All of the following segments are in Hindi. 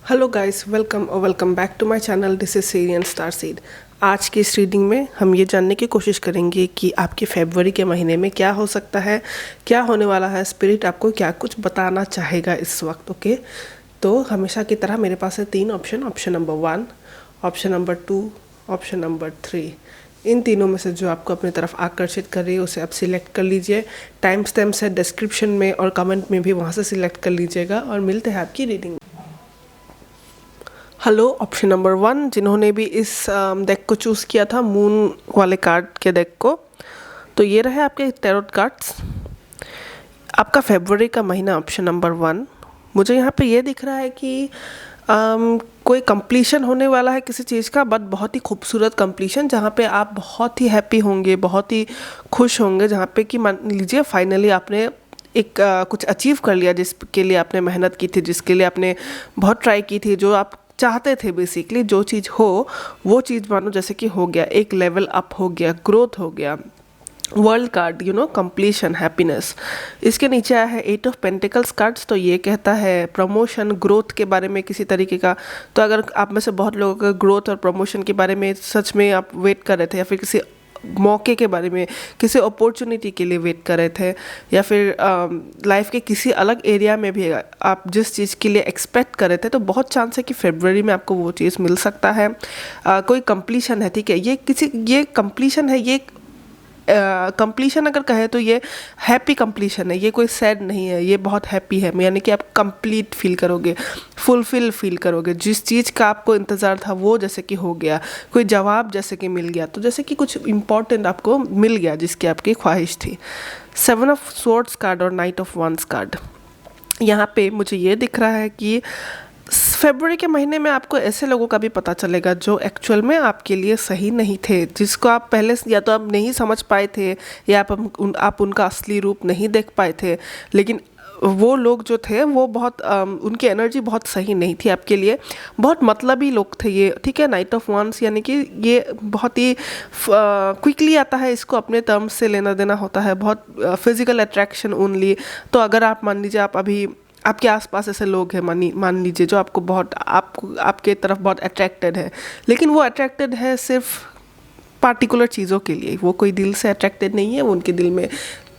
हेलो गाइस, वेलकम और welcome back to my channel. This is Sirian star seed. आज की इस रीडिंग में हम ये जानने की कोशिश करेंगे कि आपके फरवरी के महीने में क्या हो सकता है, क्या होने वाला है। स्पिरिट आपको क्या कुछ बताना चाहेगा इस वक्त। ओके, तो हमेशा की तरह मेरे पास है 3 option. Option number 1, option number 2, option number 3। इन तीनों में से जो आपको अपनी तरफ आकर्षित कर रही है उसे आप सिलेक्ट कर लीजिए। टाइम स्टैम्प्स है डिस्क्रिप्शन में और कमेंट में भी, वहाँ से सिलेक्ट कर लीजिएगा और मिलते हैं आपकी रीडिंग। हेलो, ऑप्शन नंबर 1 जिन्होंने भी इस डेक को चूज़ किया था, मून वाले कार्ड के डेक को, तो ये रहे आपके टैरोट कार्ड्स। आपका फरवरी का महीना ऑप्शन नंबर 1, मुझे यहाँ पे ये दिख रहा है कि कोई कंप्लीशन होने वाला है किसी चीज़ का, बट बहुत ही खूबसूरत कंप्लीशन, जहाँ पे आप बहुत ही हैप्पी होंगे, बहुत ही खुश होंगे, जहाँ पे कि मान लीजिए फाइनली आपने एक कुछ अचीव कर लिया जिसके लिए आपने मेहनत की थी, जिसके लिए आपने बहुत ट्राई की थी, जो आप चाहते थे। बेसिकली जो चीज़ हो वो चीज़ मानो जैसे कि हो गया, एक लेवल अप हो गया, ग्रोथ हो गया। World card, completion, happiness. इसके नीचे आया है 8 ऑफ पेंटिकल्स कार्ड्स, तो ये कहता है प्रमोशन, ग्रोथ के बारे में किसी तरीके का। तो अगर आप में से बहुत लोगों का ग्रोथ और प्रमोशन के बारे में सच में आप वेट कर रहे थे, या फिर किसी मौके के बारे में, किसी अपॉर्चुनिटी के लिए वेट कर रहे थे, या फिर लाइफ के किसी अलग एरिया में भी आप जिस चीज़ के लिए एक्सपेक्ट कर रहे थे, तो बहुत चांस है कि फरवरी में आपको वो चीज़ मिल सकता है। कोई कंप्लीशन है, ठीक है, ये कंप्लीशन है, ये कंप्लीशन अगर कहे तो ये हैप्पी कंप्लीशन है, ये कोई सैड नहीं है, ये बहुत हैप्पी है। यानी कि आप कंप्लीट फील करोगे, फुलफिल फील करोगे। जिस चीज़ का आपको इंतज़ार था वो जैसे कि हो गया, कोई जवाब जैसे कि मिल गया, तो जैसे कि कुछ इम्पोर्टेंट आपको मिल गया जिसकी आपकी ख्वाहिश थी। 7 ऑफ स्वॉर्ड्स कार्ड और नाइट ऑफ वंस कार्ड, यहाँ पे मुझे ये दिख रहा है कि फरवरी के महीने में आपको ऐसे लोगों का भी पता चलेगा जो एक्चुअल में आपके लिए सही नहीं थे, जिसको आप पहले या तो आप नहीं समझ पाए थे, या आप उनका असली रूप नहीं देख पाए थे। लेकिन वो लोग जो थे वो बहुत उनकी एनर्जी बहुत सही नहीं थी आपके लिए, बहुत मतलबी लोग थे ये, ठीक है। नाइट ऑफ वंस यानी कि ये बहुत ही क्विकली आता है, इसको अपने टर्म्स से लेना देना होता है, बहुत फिजिकल अट्रैक्शन ओनली। तो अगर आप मान लीजिए आप अभी आपके आसपास ऐसे लोग हैं, मान लीजिए जो आपके तरफ बहुत अट्रैक्टेड है, लेकिन वो अट्रैक्टेड है सिर्फ पार्टिकुलर चीज़ों के लिए, वो कोई दिल से अट्रैक्टेड नहीं है, वो उनके दिल में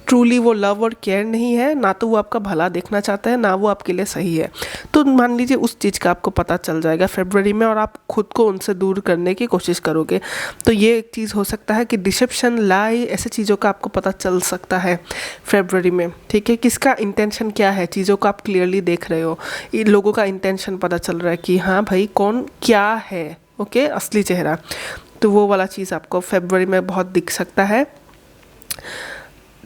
ट्रूली वो लव और केयर नहीं है, ना तो वो आपका भला देखना चाहता है, ना वो आपके लिए सही है। तो मान लीजिए उस चीज़ का आपको पता चल जाएगा फरवरी में, और आप खुद को उनसे दूर करने की कोशिश करोगे। तो ये एक चीज़ हो सकता है कि डिसेप्शन, लाई, ऐसे चीज़ों का आपको पता चल सकता है फरवरी में, ठीक है। किसका इंटेंशन क्या है, चीज़ों को आप क्लियरली देख रहे हो, इन लोगों का इंटेंशन पता चल रहा है कि हाँ भाई कौन क्या है, ओके, असली चेहरा। तो वो वाला चीज़ आपको फरवरी में बहुत दिख सकता है।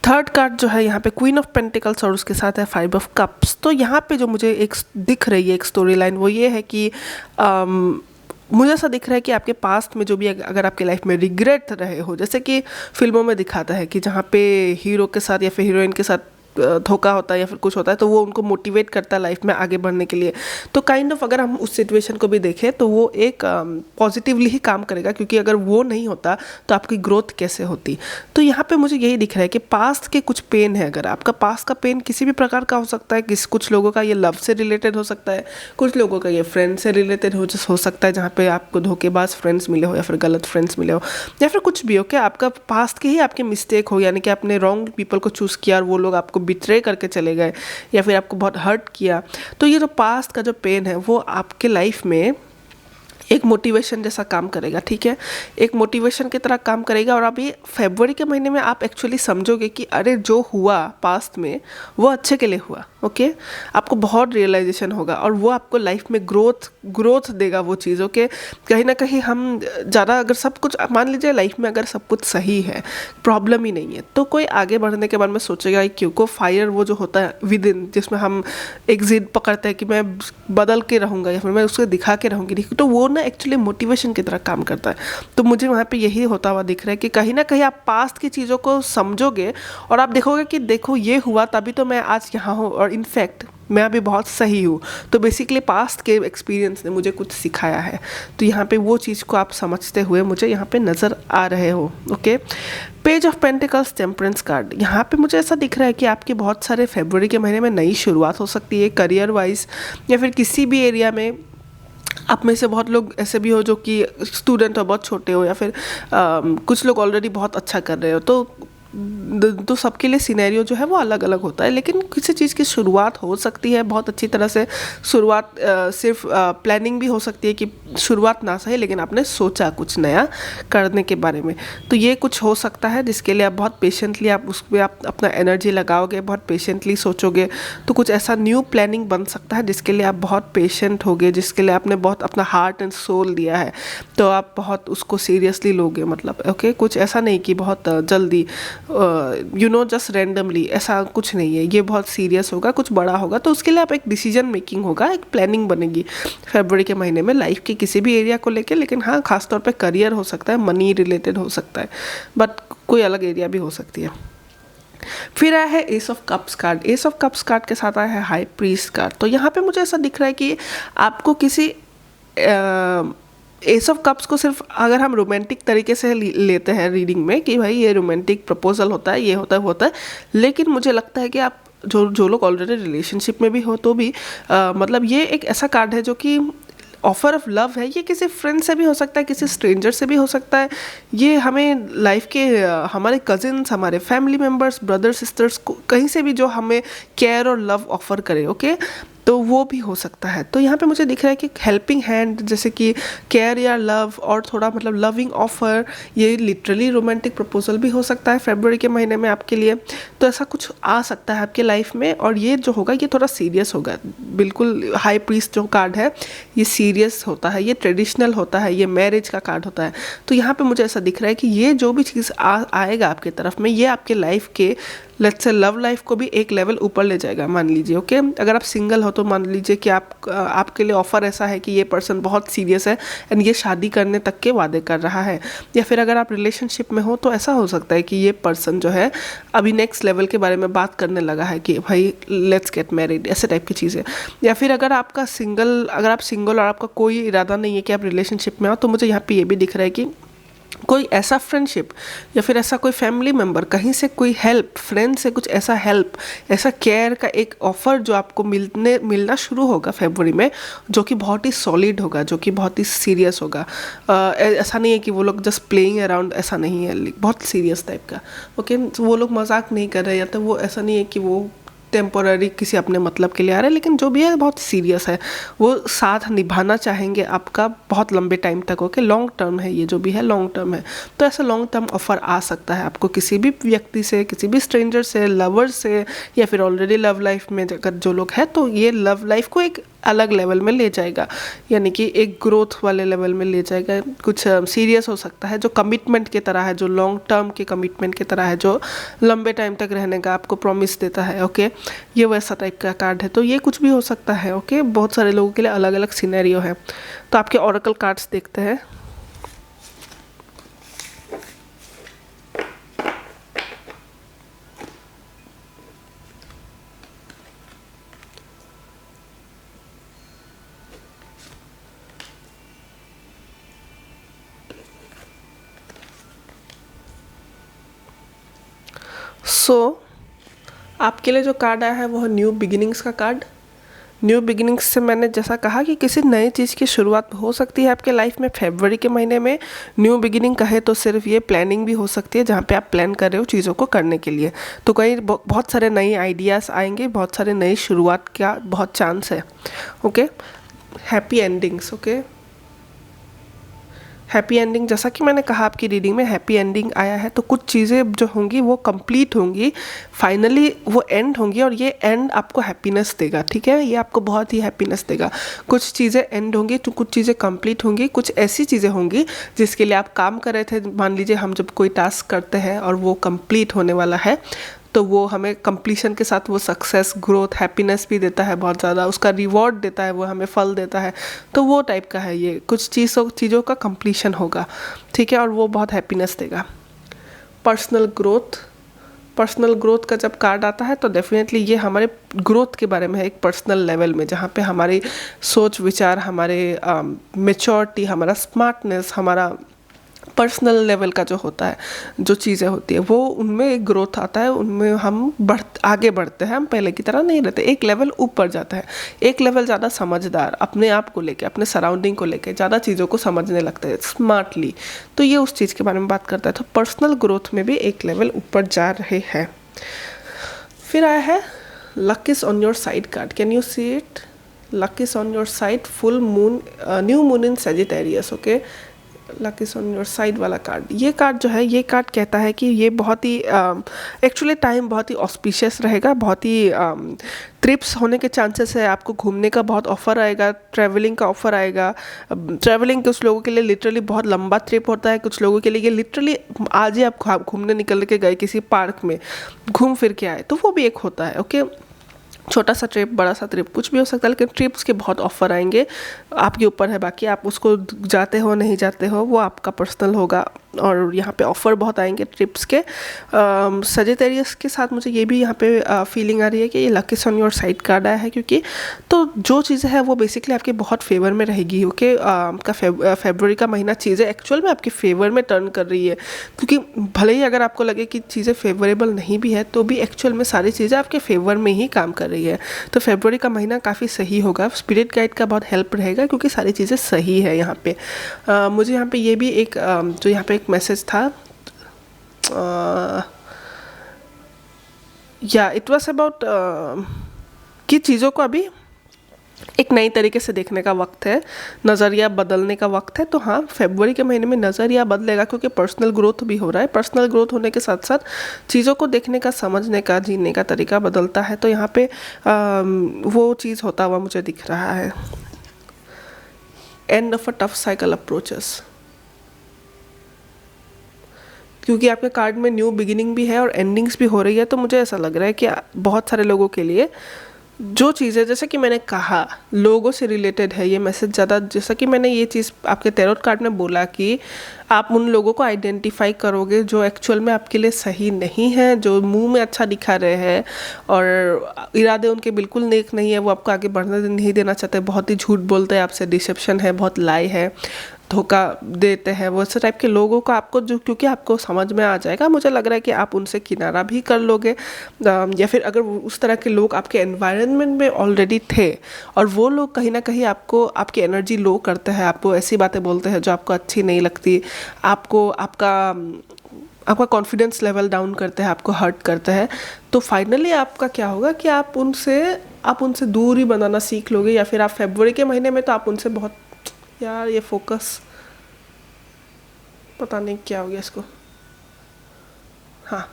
थर्ड कार्ड जो है यहाँ पे क्वीन ऑफ पेंटिकल्स और उसके साथ है 5 ऑफ कप्स। तो यहाँ पे जो मुझे एक दिख रही है एक स्टोरी लाइन, वो ये है कि मुझे ऐसा दिख रहा है कि आपके पास्ट में जो भी अगर आपके लाइफ में रिग्रेट रहे हो, जैसे कि फिल्मों में दिखाता है कि जहाँ पे हीरो के साथ या फिर हीरोइन के साथ धोखा होता है या फिर कुछ होता है, तो वो उनको मोटिवेट करता है लाइफ में आगे बढ़ने के लिए। तो काइंड ऑफ अगर हम उस सिचुएशन को भी देखें तो वो एक पॉजिटिवली ही काम करेगा, क्योंकि अगर वो नहीं होता तो आपकी ग्रोथ कैसे होती। तो यहाँ पे मुझे यही दिख रहा है कि पास्ट के कुछ पेन है, अगर आपका पास्ट का पेन किसी भी प्रकार का हो सकता है, कुछ लोगों का ये लव से रिलेटेड हो सकता है, कुछ लोगों का ये फ्रेंड से रिलेटेड हो सकता है, जहाँ पे आपको धोखेबाज फ्रेंड्स मिले हो या फिर गलत फ्रेंड्स मिले हो, या फिर कुछ भी हो, क्या आपका पास्ट के ही आपके मिस्टेक हो, यानी कि आपने रॉन्ग पीपल को चूज़ किया और वो लोग आपको बिट्रे करके चले गए, या फिर आपको बहुत हर्ट किया। तो ये जो पास्ट का जो पेन है वो आपके लाइफ में एक मोटिवेशन जैसा काम करेगा, ठीक है, एक मोटिवेशन की तरह काम करेगा। और अभी फरवरी के महीने में आप एक्चुअली समझोगे कि अरे जो हुआ पास्ट में वो अच्छे के लिए हुआ, ओके। आपको बहुत रियलाइजेशन होगा और वो आपको लाइफ में ग्रोथ देगा वो चीज़, ओके। कहीं ना कहीं हम ज़्यादा अगर सब कुछ मान लीजिए लाइफ में अगर सब कुछ सही है, प्रॉब्लम ही नहीं है, तो कोई आगे बढ़ने के बारे में सोचेगा क्यों को फायर वो जो होता है विद इन, जिसमें हम एक जिद पकड़ते हैं कि मैं बदल के रहूँगा या फिर मैं उसको दिखा के रहूँगी, तो वो ना एक्चुअली मोटिवेशन की तरह काम करता है। तो मुझे वहाँ पे यही होता हुआ दिख रहा है कि कहीं ना कहीं आप पास्ट की चीज़ों को समझोगे और आप देखोगे कि देखो ये हुआ तभी तो मैं आज यहाँ हूँ, और इनफैक्ट मैं अभी बहुत सही हूँ। तो बेसिकली पास्ट के एक्सपीरियंस ने मुझे कुछ सिखाया है। तो यहाँ पे वो चीज़ को आप समझते हुए मुझे यहाँ पे नज़र आ रहे हो, okay. Page of pentacles, temperance card, यहाँ पे मुझे ऐसा दिख रहा है कि आपके बहुत सारे फरवरी के महीने में नई शुरुआत हो सकती है, करियर वाइज या फिर किसी भी एरिया में आप में से बहुत लोग ऐसे भी हो जो कि स्टूडेंट हो, बहुत छोटे हो, या फिर कुछ लोग ऑलरेडी बहुत अच्छा कर रहे हो। तो सबके लिए सिनेरियो जो है वो अलग अलग होता है, लेकिन किसी चीज़ की शुरुआत हो सकती है बहुत अच्छी तरह से। शुरुआत सिर्फ प्लानिंग भी हो सकती है कि शुरुआत ना सही, लेकिन आपने सोचा कुछ नया करने के बारे में। तो ये कुछ हो सकता है जिसके लिए आप बहुत पेशेंटली आप उस पर आप अपना एनर्जी लगाओगे, बहुत पेशेंटली सोचोगे, तो कुछ ऐसा न्यू प्लानिंग बन सकता है जिसके लिए आप बहुत पेशेंट होगे, जिसके लिए आपने बहुत अपना हार्ट एंड सोल दिया है, तो आप बहुत उसको सीरियसली लोगे। मतलब ओके, कुछ ऐसा नहीं कि बहुत जल्दी जस्ट रैंडमली, ऐसा कुछ नहीं है। ये बहुत सीरियस होगा, कुछ बड़ा होगा, तो उसके लिए आप एक डिसीजन मेकिंग होगा, एक प्लानिंग बनेगी फरवरी के महीने में लाइफ के किसी भी एरिया को लेके। लेकिन हाँ, खासतौर पे करियर हो सकता है, मनी रिलेटेड हो सकता है, बट कोई अलग एरिया भी हो सकती है। फिर आया है S of cups card. S of cups card के साथ आया है हाई प्रीस्ट कार्ड। तो यहाँ पे मुझे ऐसा दिख रहा है कि आपको किसी एस ऑफ कप्स को सिर्फ अगर हम रोमांटिक तरीके से लेते हैं रीडिंग में कि भाई ये रोमांटिक प्रपोजल होता है, ये होता है, लेकिन मुझे लगता है कि आप जो लोग ऑलरेडी रिलेशनशिप में भी हो तो भी मतलब ये एक ऐसा कार्ड है जो कि ऑफर ऑफ लव है। ये किसी फ्रेंड से भी हो सकता है, किसी स्ट्रेंजर से भी हो सकता है। ये हमें लाइफ के हमारे कजिन्स, हमारे फैमिली मेम्बर्स, ब्रदर सिस्टर्स को कहीं से भी जो हमें केयर और लव ऑफर करे, ओके, तो वो भी हो सकता है। तो यहाँ पे मुझे दिख रहा है कि हेल्पिंग हैंड, जैसे कि केयर या लव और थोड़ा मतलब लविंग ऑफर, ये लिटरली रोमांटिक प्रपोजल भी हो सकता है फरवरी के महीने में आपके लिए। तो ऐसा कुछ आ सकता है आपके लाइफ में, और ये जो होगा ये थोड़ा सीरियस होगा। बिल्कुल हाई प्रीस्ट जो कार्ड है ये सीरियस होता है, ये ट्रेडिशनल होता है, ये मैरिज का कार्ड होता है। तो यहाँ पे मुझे ऐसा दिख रहा है कि ये जो भी चीज़ आएगा आपके तरफ में, ये आपके लाइफ के लेट्स से लव लाइफ को भी एक लेवल ऊपर ले जाएगा। मान लीजिए ओके, अगर आप सिंगल हो तो मान लीजिए कि आपके लिए ऑफर ऐसा है कि ये पर्सन बहुत सीरियस है एंड ये शादी करने तक के वादे कर रहा है। या फिर अगर आप रिलेशनशिप में हो तो ऐसा हो सकता है कि ये पर्सन जो है अभी नेक्स्ट लेवल के बारे में बात करने लगा है कि भाई लेट्स गेट मैरिड, ऐसे टाइप की चीज़ें। या फिर अगर आप सिंगल और आपका कोई इरादा नहीं है कि आप रिलेशनशिप में हो, तो मुझे यहाँ पे ये भी दिख रहा है कि कोई ऐसा फ्रेंडशिप या फिर ऐसा कोई फैमिली मेम्बर, कहीं से कोई हेल्प, फ्रेंड से कुछ ऐसा हेल्प, ऐसा केयर का एक ऑफ़र जो आपको मिलना शुरू होगा फरवरी में, जो कि बहुत ही सॉलिड होगा, जो कि बहुत ही सीरियस होगा। ऐसा नहीं है कि वो लोग जस्ट प्लेइंग अराउंड, ऐसा नहीं है, बहुत सीरियस टाइप का। ओके, वो लोग मजाक नहीं कर रहे, या तो वो ऐसा नहीं है कि वो टेम्पोररी किसी अपने मतलब के लिए आ रहे हैं, लेकिन जो भी है बहुत सीरियस है। वो साथ निभाना चाहेंगे आपका बहुत लंबे टाइम तक। ओके, लॉन्ग टर्म है, ये जो भी है लॉन्ग टर्म है। तो ऐसा लॉन्ग टर्म ऑफर आ सकता है आपको किसी भी व्यक्ति से, किसी भी स्ट्रेंजर से, लवर से, या फिर ऑलरेडी लव लाइफ में अगर जो लोग हैं, तो ये लव लाइफ को एक अलग लेवल में ले जाएगा, यानी कि एक ग्रोथ वाले लेवल में ले जाएगा। कुछ सीरियस हो सकता है, जो कमिटमेंट की तरह है, जो लॉन्ग टर्म के कमिटमेंट की तरह है, जो लंबे टाइम तक रहने का आपको प्रॉमिस देता है। ओके, ये वैसा टाइप का कार्ड है। तो ये कुछ भी हो सकता है। ओके, बहुत सारे लोगों के लिए अलग अलग सिनेरियो है। तो आपके ओरेकल कार्ड्स देखते हैं। आपके लिए जो कार्ड आया है वो है न्यू बिगिनिंग्स का कार्ड। न्यू बिगिनिंग्स से मैंने जैसा कहा कि किसी नई चीज़ की शुरुआत हो सकती है आपके लाइफ में फरवरी के महीने में। न्यू बिगिनिंग कहे तो सिर्फ ये प्लानिंग भी हो सकती है, जहाँ पे आप प्लान कर रहे हो चीज़ों को करने के लिए। तो कहीं बहुत सारे नए आइडियाज़ आएंगे, बहुत सारे नई शुरुआत का बहुत चांस है। Okay, happy endings. Okay, happy ending, जैसा कि मैंने कहा आपकी रीडिंग में हैप्पी एंडिंग आया है, तो कुछ चीज़ें जो होंगी वो कंप्लीट होंगी, फाइनली वो एंड होंगी, और ये एंड आपको हैप्पीनेस देगा। ठीक है, ये आपको बहुत ही हैप्पीनेस देगा। कुछ चीज़ें एंड होंगी तो कुछ चीज़ें कंप्लीट होंगी। कुछ ऐसी चीज़ें होंगी जिसके लिए आप काम कर रहे थे। मान लीजिए हम जब कोई टास्क करते हैं और वो कंप्लीट होने वाला है, तो वो हमें कंप्लीशन के साथ वो सक्सेस, ग्रोथ, हैप्पीनेस भी देता है, बहुत ज़्यादा उसका रिवॉर्ड देता है, वो हमें फल देता है। तो वो टाइप का है ये, कुछ चीज़ों का कंप्लीशन होगा। ठीक है, और वो बहुत हैप्पीनेस देगा। पर्सनल ग्रोथ का जब कार्ड आता है तो डेफिनेटली ये हमारे ग्रोथ के बारे में है, एक पर्सनल लेवल में, जहाँ पे हमारी सोच विचार, हमारे मेच्योरिटी, हमारा स्मार्टनेस, हमारा पर्सनल लेवल का जो होता है, जो चीज़ें होती है वो उनमें एक ग्रोथ आता है, उनमें हम आगे बढ़ते हैं, हम पहले की तरह नहीं रहते, एक लेवल ऊपर जाता है, एक लेवल ज़्यादा समझदार, अपने आप को लेके, अपने सराउंडिंग को लेके ज़्यादा चीज़ों को समझने लगते हैं स्मार्टली। तो ये उस चीज़ के बारे में बात करता है। तो पर्सनल ग्रोथ में भी एक लेवल ऊपर जा रहे हैं। फिर आया है luck is on your side card. Can you see it? Luck is on your side, full moon, new moon in Sagittarius. Okay, luck is on your side वाला कार्ड, ये कार्ड जो है, ये कार्ड कहता है कि ये बहुत ही एक्चुअली टाइम बहुत ही ऑस्पिशियस रहेगा, बहुत ही ट्रिप्स होने के चांसेस है, आपको घूमने का बहुत ऑफ़र आएगा, ट्रैवलिंग का ऑफ़र आएगा। ट्रैवलिंग कुछ लोगों के लिए लिटरली बहुत लंबा ट्रिप होता है, कुछ लोगों के लिए ये लिटरली आज ही आप घूमने निकल के गए किसी पार्क में, घूम फिर के आए, तो वो भी एक होता है। ओके, छोटा सा ट्रिप, बड़ा सा ट्रिप, कुछ भी हो सकता है, लेकिन ट्रिप्स के बहुत ऑफ़र आएंगे, आपके ऊपर है। बाकी आप उसको जाते हो नहीं जाते हो वो आपका पर्सनल होगा, और यहाँ पे ऑफ़र बहुत आएंगे ट्रिप्स के। सजिटेरियस के साथ मुझे ये भी यहाँ पे फीलिंग आ रही है कि ये luck is on your side card आया है, क्योंकि तो जो चीज़ें हैं वो बेसिकली आपके बहुत फेवर में रहेगी। ओके, आपका फेबररी का महीना चीज़ें एक्चुअल में आपके फेवर में टर्न कर रही है, क्योंकि भले ही अगर आपको लगे कि चीज़ें फेवरेबल नहीं भी है, तो भी एक्चुअल में सारी चीज़ें आपके फेवर में ही काम कर रही है। तो फेबररी का महीना काफ़ी सही होगा, स्पिरिट गाइड का बहुत हेल्प रहेगा, क्योंकि सारी चीज़ें सही है यहाँ पे। मुझे यहाँ पे ये भी एक जो यहाँ पे एक मैसेज था, या इट वाज अबाउट कि चीज़ों को अभी एक नई तरीके से देखने का वक्त है, नज़रिया बदलने का वक्त है। तो हाँ, फरवरी के महीने में नज़रिया बदलेगा, क्योंकि पर्सनल ग्रोथ भी हो रहा है। पर्सनल ग्रोथ होने के साथ साथ चीज़ों को देखने का, समझने का, जीने का तरीका बदलता है। तो यहाँ पे वो चीज़ होता हुआ मुझे दिख रहा है। End of a tough cycle approaches, क्योंकि आपके कार्ड में न्यू बिगिनिंग भी है और एंडिंग्स भी हो रही है। तो मुझे ऐसा लग रहा है कि बहुत सारे लोगों के लिए जो चीज़ें, जैसे कि मैंने कहा, लोगों से रिलेटेड है ये मैसेज ज़्यादा। जैसा कि मैंने ये चीज़ आपके टैरोट कार्ड में बोला कि आप उन लोगों को आइडेंटिफाई करोगे जो एक्चुअल में आपके लिए सही नहीं है, जो मुंह में अच्छा दिखा रहे हैं और इरादे उनके बिल्कुल नेक नहीं है, वो आपको आगे बढ़ने नहीं देना चाहते, बहुत ही झूठ बोलते हैं आपसे, डिसेप्शन है, बहुत लाई है, धोखा देते हैं, वो ऐसे टाइप के लोगों को आपको, जो क्योंकि आपको समझ में आ जाएगा, मुझे लग रहा है कि आप उनसे किनारा भी कर लोगे। या फिर अगर उस तरह के लोग आपके एनवायरनमेंट में ऑलरेडी थे और वो लोग कहीं ना कहीं आपको, आपकी एनर्जी लो करते हैं, आपको ऐसी बातें बोलते हैं जो आपको अच्छी नहीं लगती, आपको आपका कॉन्फिडेंस लेवल डाउन करते हैं, आपको हर्ट करते हैं, तो फाइनली आपका क्या होगा कि आप उनसे दूरी बनाना सीख लोगे। या फिर आप फरवरी के महीने में तो आप उनसे बहुत, यार ये फोकस पता नहीं क्या हो गया इसको। हाँ,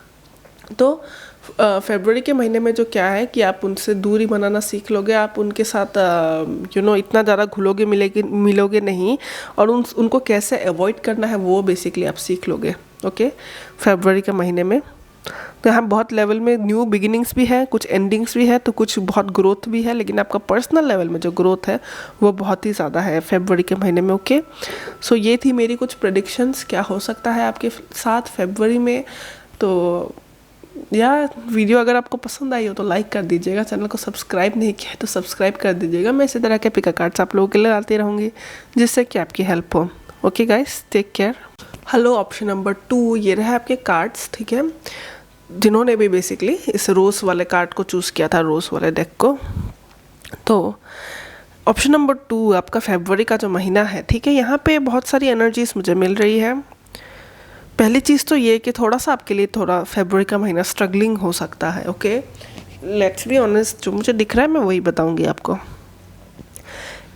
तो फरवरी के महीने में जो क्या है कि आप उनसे दूरी बनाना सीख लोगे, आप उनके साथ इतना ज़्यादा घुलोगे मिलोगे नहीं, और उनको कैसे अवॉइड करना है वो बेसिकली आप सीख लोगे। ओके, फरवरी के महीने में तो यहाँ बहुत लेवल में न्यू बिगिनिंग्स भी है, कुछ एंडिंग्स भी है, तो कुछ बहुत ग्रोथ भी है, लेकिन आपका पर्सनल लेवल में जो ग्रोथ है वो बहुत ही ज़्यादा है फरवरी के महीने में। ओके, सो ये थी मेरी कुछ प्रेडिक्शंस, क्या हो सकता है आपके साथ फरवरी में। तो यार, वीडियो अगर आपको पसंद आई हो तो लाइक कर दीजिएगा, चैनल को सब्सक्राइब नहीं किया है तो सब्सक्राइब कर दीजिएगा। मैं इसी तरह के पिक कार्ड्स आप लोगों के लिए लाती रहूँगी, जिससे कि आपकी हेल्प हो। Okay guys, take care. Hello, option number 2 ये रहा आपके कार्ड्स, ठीक है, जिन्होंने भी बेसिकली इस रोज़ वाले कार्ड को चूज़ किया था, रोज़ वाले डेक को। तो ऑप्शन नंबर 2 आपका फरवरी का जो महीना है, ठीक है, यहाँ पे बहुत सारी एनर्जीज मुझे मिल रही है। पहली चीज़ तो ये कि थोड़ा सा आपके लिए थोड़ा फरवरी का महीना स्ट्रगलिंग हो सकता है। ओके, लेट्स बी ऑनेस्ट, जो मुझे दिख रहा है मैं वही बताऊंगी आपको।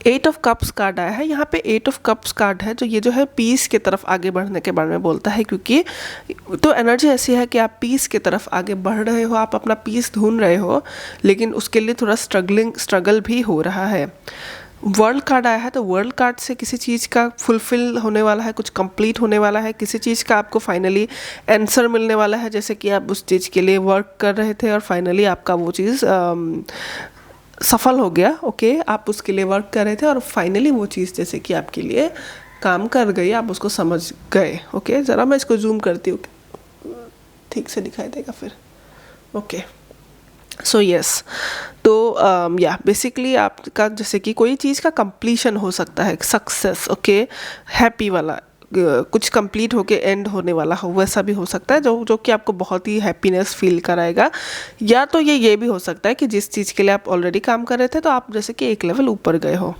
8 ऑफ कप्स कार्ड आया है यहाँ पे। 8 ऑफ कप्स कार्ड है जो है पीस की तरफ आगे बढ़ने के बारे में बोलता है, क्योंकि तो एनर्जी ऐसी है कि आप पीस की तरफ आगे बढ़ रहे हो, आप अपना पीस ढूंढ रहे हो, लेकिन उसके लिए थोड़ा स्ट्रगल भी हो रहा है। वर्ल्ड कार्ड आया है, तो वर्ल्ड कार्ड से किसी चीज़ का फुलफिल होने वाला है, कुछ कंप्लीट होने वाला है, किसी चीज़ का आपको फाइनली आंसर मिलने वाला है, जैसे कि आप उस चीज़ के लिए वर्क कर रहे थे और फाइनली आपका वो चीज़ सफल हो गया। ओके, आप उसके लिए वर्क कर रहे थे और फाइनली वो चीज़ जैसे कि आपके लिए काम कर गई, आप उसको समझ गए। ओके, ज़रा मैं इसको जूम करती हूँ, ठीक से दिखाई देगा फिर। ओके, सो यस, तो या बेसिकली आपका जैसे कि कोई चीज़ का कंप्लीशन हो सकता है, सक्सेस। ओके, हैप्पी वाला, कुछ कंप्लीट होके एंड होने वाला हो, वैसा भी हो सकता है जो कि आपको बहुत ही हैप्पीनेस फील कराएगा। या तो ये भी हो सकता है कि जिस चीज़ के लिए आप ऑलरेडी काम कर रहे थे तो आप जैसे कि एक लेवल ऊपर गए हो।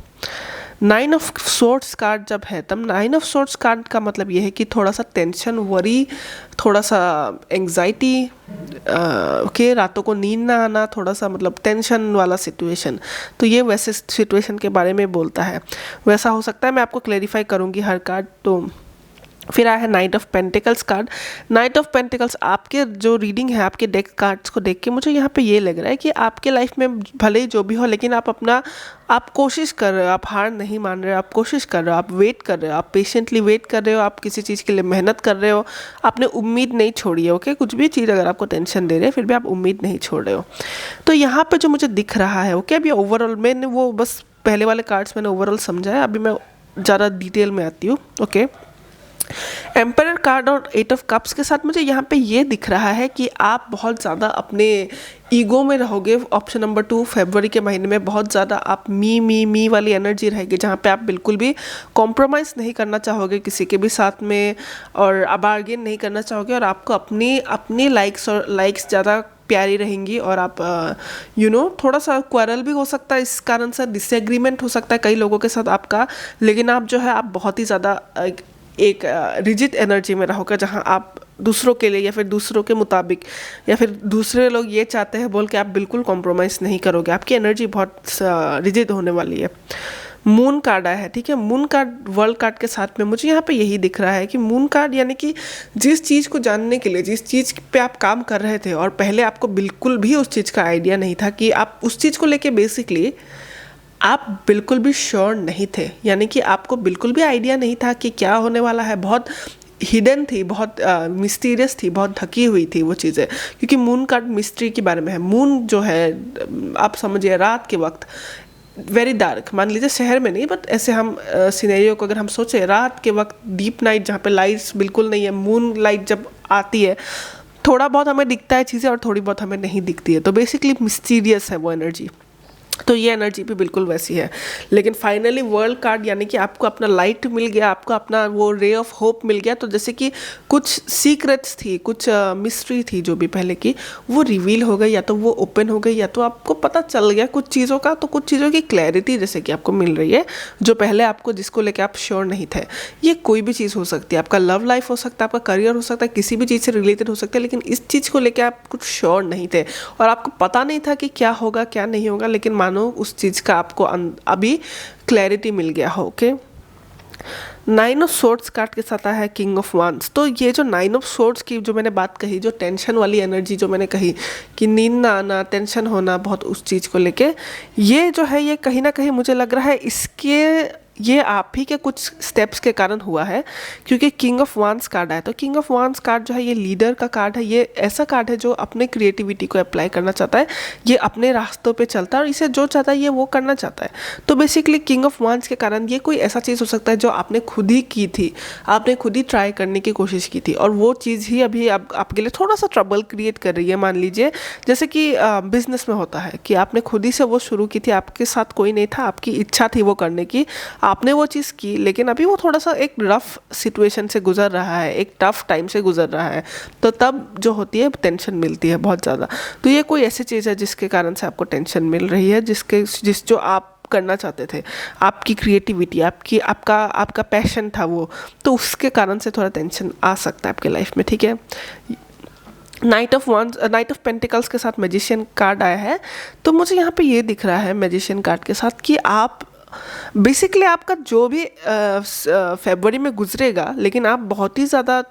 9 ऑफ सोर्ड्स कार्ड जब है तब 9 ऑफ सोर्ड्स कार्ड का मतलब ये है कि थोड़ा सा टेंशन, वरी, थोड़ा सा एंग्जाइटी, के रातों को नींद ना आना, थोड़ा सा मतलब टेंशन वाला सिचुएशन। तो ये वैसे सिचुएशन के बारे में बोलता है, वैसा हो सकता है। मैं आपको क्लेरिफाई करूँगी हर कार्ड। तो फिर आया है night of pentacles card. Night of pentacles, आपके जो रीडिंग है आपके डेक कार्ड्स को देख के मुझे यहाँ पे ये लग रहा है कि आपके लाइफ में भले ही जो भी हो, लेकिन आप कोशिश कर रहे हो, आप हार नहीं मान रहे हो, आप कोशिश कर रहे हो, आप वेट कर रहे हो, आप पेशेंटली वेट कर रहे हो, आप किसी चीज़ के लिए मेहनत कर रहे हो, आपने उम्मीद नहीं छोड़ी है। ओके, कुछ भी चीज़ अगर आपको टेंशन दे रही है फिर भी आप उम्मीद नहीं छोड़ रहे हो। तो यहाँ पे जो मुझे दिख रहा है, ओके, अभी ओवरऑल मैंने वो बस पहले वाले कार्ड्स मैंने ओवरऑल समझा है, अभी मैं ज़्यादा डिटेल में आती हूँ। ओके, एम्परर कार्ड और 8 ऑफ कप्स के साथ मुझे यहाँ पे ये दिख रहा है कि आप बहुत ज़्यादा अपने ईगो में रहोगे। ऑप्शन नंबर 2, फरवरी के महीने में बहुत ज़्यादा आप मी वाली एनर्जी रहेगी, जहाँ पे आप बिल्कुल भी कॉम्प्रोमाइज़ नहीं करना चाहोगे किसी के भी साथ में, और आप बार्गेन नहीं करना चाहोगे, और आपको अपनी लाइक्स ज़्यादा प्यारी रहेंगी। और आप थोड़ा सा क्वारल भी हो सकता है, इस कारण से डिसएग्रीमेंट हो सकता है कई लोगों के साथ आपका, लेकिन आप जो है आप बहुत ही ज़्यादा एक रिजिड एनर्जी में रहोगे, जहाँ आप दूसरों के लिए या फिर दूसरों के मुताबिक या फिर दूसरे लोग ये चाहते हैं बोल के आप बिल्कुल कॉम्प्रोमाइज़ नहीं करोगे। आपकी एनर्जी बहुत रिजिड होने वाली है। मून कार्ड आया है, ठीक है। मून कार्ड वर्ल्ड कार्ड के साथ में मुझे यहाँ पे यही दिख रहा है कि मून कार्ड यानी कि जिस चीज़ को जानने के लिए, जिस चीज़ पे आप काम कर रहे थे और पहले आपको बिल्कुल भी उस चीज़ का आइडिया नहीं था, कि आप उस चीज़ को लेके बेसिकली आप बिल्कुल भी श्योर नहीं थे, यानी कि आपको बिल्कुल भी आइडिया नहीं था कि क्या होने वाला है। बहुत हिडन थी, बहुत मिस्टीरियस थी, बहुत ढकी हुई थी वो चीज़ें, क्योंकि मून कार्ड मिस्ट्री के बारे में है। मून जो है आप समझिए रात के वक्त वेरी डार्क, मान लीजिए शहर में नहीं, बट ऐसे हम सिनेरियो को अगर हम सोचें, रात के वक्त डीप नाइट जहाँ पे लाइट्स बिल्कुल नहीं है, मून लाइट जब आती है थोड़ा बहुत हमें दिखता है चीज़ें और थोड़ी बहुत हमें नहीं दिखती है, तो बेसिकली मिस्टीरियस है वो एनर्जी। तो ये एनर्जी भी बिल्कुल वैसी है। लेकिन फाइनली वर्ल्ड कार्ड यानी कि आपको अपना लाइट मिल गया, आपको अपना वो रे ऑफ होप मिल गया। तो जैसे कि कुछ सीक्रेट्स थी, कुछ मिस्ट्री थी जो भी पहले की, वो रिवील हो गई, या तो वो ओपन हो गई, या तो आपको पता चल गया कुछ चीज़ों का। तो कुछ चीज़ों की क्लैरिटी जैसे कि आपको मिल रही है, जो पहले आपको जिसको लेकर आप श्योर नहीं थे। ये कोई भी चीज़ हो सकती है, आपका लव लाइफ हो सकता है, आपका करियर हो सकता है, किसी भी चीज़ से रिलेटेड हो सकता है, लेकिन इस चीज़ को लेकर आप कुछ श्योर नहीं थे और आपको पता नहीं था कि क्या होगा क्या नहीं होगा, लेकिन मानो उस चीज़ का आपको अभी क्लैरिटी मिल गया हो। ओके, 9 ऑफ सोर्ड्स कार्ड के साथ आया है किंग ऑफ वांड्स। तो ये जो 9 ऑफ सोर्ड्स की जो मैंने बात कही, जो टेंशन वाली एनर्जी जो मैंने कही कि नींद ना आना, टेंशन होना बहुत उस चीज़ को लेके, ये जो है ये कहीं ना कहीं मुझे लग रहा है ये आप ही के कुछ स्टेप्स के कारण हुआ है, क्योंकि किंग ऑफ वांड्स कार्ड आया। तो किंग ऑफ वांड्स कार्ड जो है ये लीडर का कार्ड है। ये ऐसा कार्ड है जो अपने क्रिएटिविटी को अप्लाई करना चाहता है, ये अपने रास्तों पे चलता है और इसे जो चाहता है ये वो करना चाहता है। तो बेसिकली किंग ऑफ वांड्स के कारण ये कोई ऐसा चीज़ हो सकता है जो आपने खुद ही की थी, आपने खुद ही ट्राई करने की कोशिश की थी, और वो चीज़ ही अभी आपके लिए थोड़ा सा ट्रबल क्रिएट कर रही है। मान लीजिए जैसे कि बिजनेस में होता है कि आपने खुद ही से वो शुरू की थी, आपके साथ कोई नहीं था, आपकी इच्छा थी वो करने की, आपने वो चीज़ की, लेकिन अभी वो थोड़ा सा एक रफ सिचुएशन से गुजर रहा है, एक टफ टाइम से गुजर रहा है, तो तब जो होती है टेंशन मिलती है बहुत ज़्यादा। तो ये कोई ऐसी चीज़ है जिसके कारण से आपको टेंशन मिल रही है, जो आप करना चाहते थे, आपकी क्रिएटिविटी, आपका पैशन था वो, तो उसके कारण से थोड़ा टेंशन आ सकता है आपके लाइफ में, ठीक है। नाइट ऑफ पेंटिकल्स के साथ मैजिशियन कार्ड आया है। तो मुझे यहाँ पे ये दिख रहा है मैजिशियन कार्ड के साथ कि आप बेसिकली आपका जो भी फरवरी में गुजरेगा, लेकिन आप बहुत ही ज़्यादा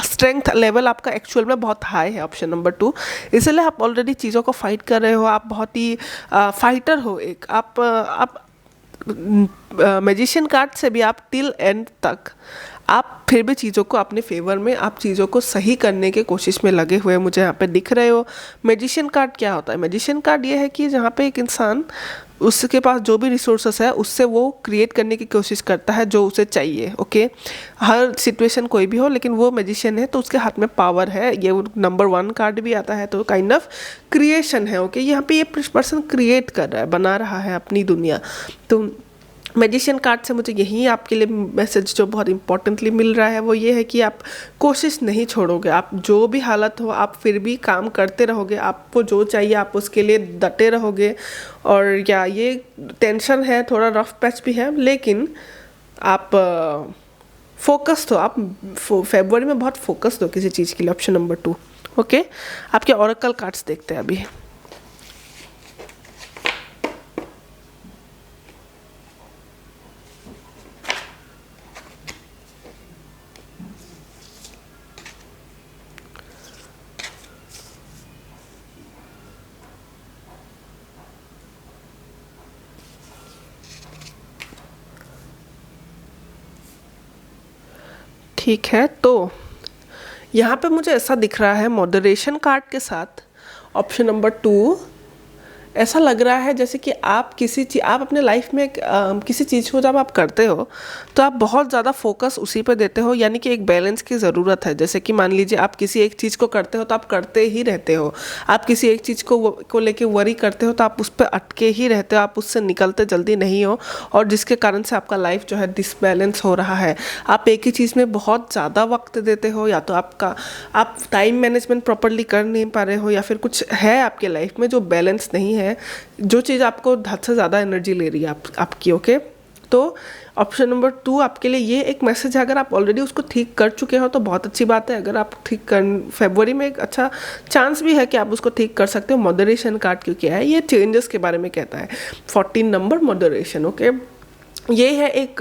स्ट्रेंथ लेवल आपका एक्चुअल में बहुत हाई है, ऑप्शन नंबर 2। इसलिए आप ऑलरेडी चीज़ों को फाइट कर रहे हो, आप बहुत ही फाइटर हो। एक आप मैजिशियन कार्ड से भी आप टिल एंड तक आप फिर भी चीज़ों को अपने फेवर में, आप चीज़ों को सही करने के कोशिश में लगे हुए मुझे यहाँ पे दिख रहे हो। मैजिशियन कार्ड क्या होता है? मैजिशियन कार्ड ये है कि जहाँ पे एक इंसान उसके पास जो भी रिसोर्सेस है उससे वो क्रिएट करने की कोशिश करता है जो उसे चाहिए। ओके, हर सिचुएशन कोई भी हो, लेकिन वो मैजिशियन है तो उसके हाथ में पावर है। ये नंबर 1 कार्ड भी आता है, तो काइंड ऑफ क्रिएशन है। ओके, यहाँ पे ये पर्सन क्रिएट कर रहा है, बना रहा है अपनी दुनिया। तो मैजिशियन कार्ड से मुझे यही आपके लिए मैसेज जो बहुत इंपॉर्टेंटली मिल रहा है वो ये है कि आप कोशिश नहीं छोड़ोगे, आप जो भी हालत हो आप फिर भी काम करते रहोगे, आपको जो चाहिए आप उसके लिए डटे रहोगे। और या ये टेंशन है, थोड़ा रफ पैच भी है, लेकिन आप फोकस्ड हो, आप फेब्रुअरी में बहुत फोकस्ड हो किसी चीज़ के लिए। Option number 2। ओके, आपके ओरेकल कार्ड्स देखते हैं अभी। ठीक है, तो यहाँ पे मुझे ऐसा दिख रहा है मॉडरेशन कार्ड के साथ ऑप्शन नंबर 2। ऐसा लग रहा है जैसे कि आप आप अपने लाइफ में किसी चीज़ को जब आप करते हो तो आप बहुत ज़्यादा फोकस उसी पे देते हो, यानी कि एक बैलेंस की ज़रूरत है। जैसे कि मान लीजिए आप किसी एक चीज़ को करते हो तो आप करते ही रहते हो, आप किसी एक चीज़ को लेके वरी करते हो तो आप उस पर अटके ही रहते हो, आप उससे निकलते जल्दी नहीं हो, और जिसके कारण से आपका लाइफ जो है डिसबैलेंस हो रहा है। आप एक ही चीज़ में बहुत ज़्यादा वक्त देते हो, या तो आप टाइम मैनेजमेंट प्रॉपरली कर नहीं पा रहे हो, या फिर कुछ है आपके लाइफ में जो बैलेंस नहीं है, जो चीज़ आपको हद से ज़्यादा एनर्जी ले रही है आपकी। ओके, तो ऑप्शन नंबर 2 आपके लिए ये एक मैसेज है। अगर आप ऑलरेडी उसको ठीक कर चुके हो तो बहुत अच्छी बात है। अगर आप ठीक कर फेब्रुअरी में एक अच्छा चांस भी है कि आप उसको ठीक कर सकते हो। मॉडरेशन कार्ड क्यों किया है, ये चेंजेस के बारे में कहता है। 14 नंबर मॉडरेशन। ओके, ये है एक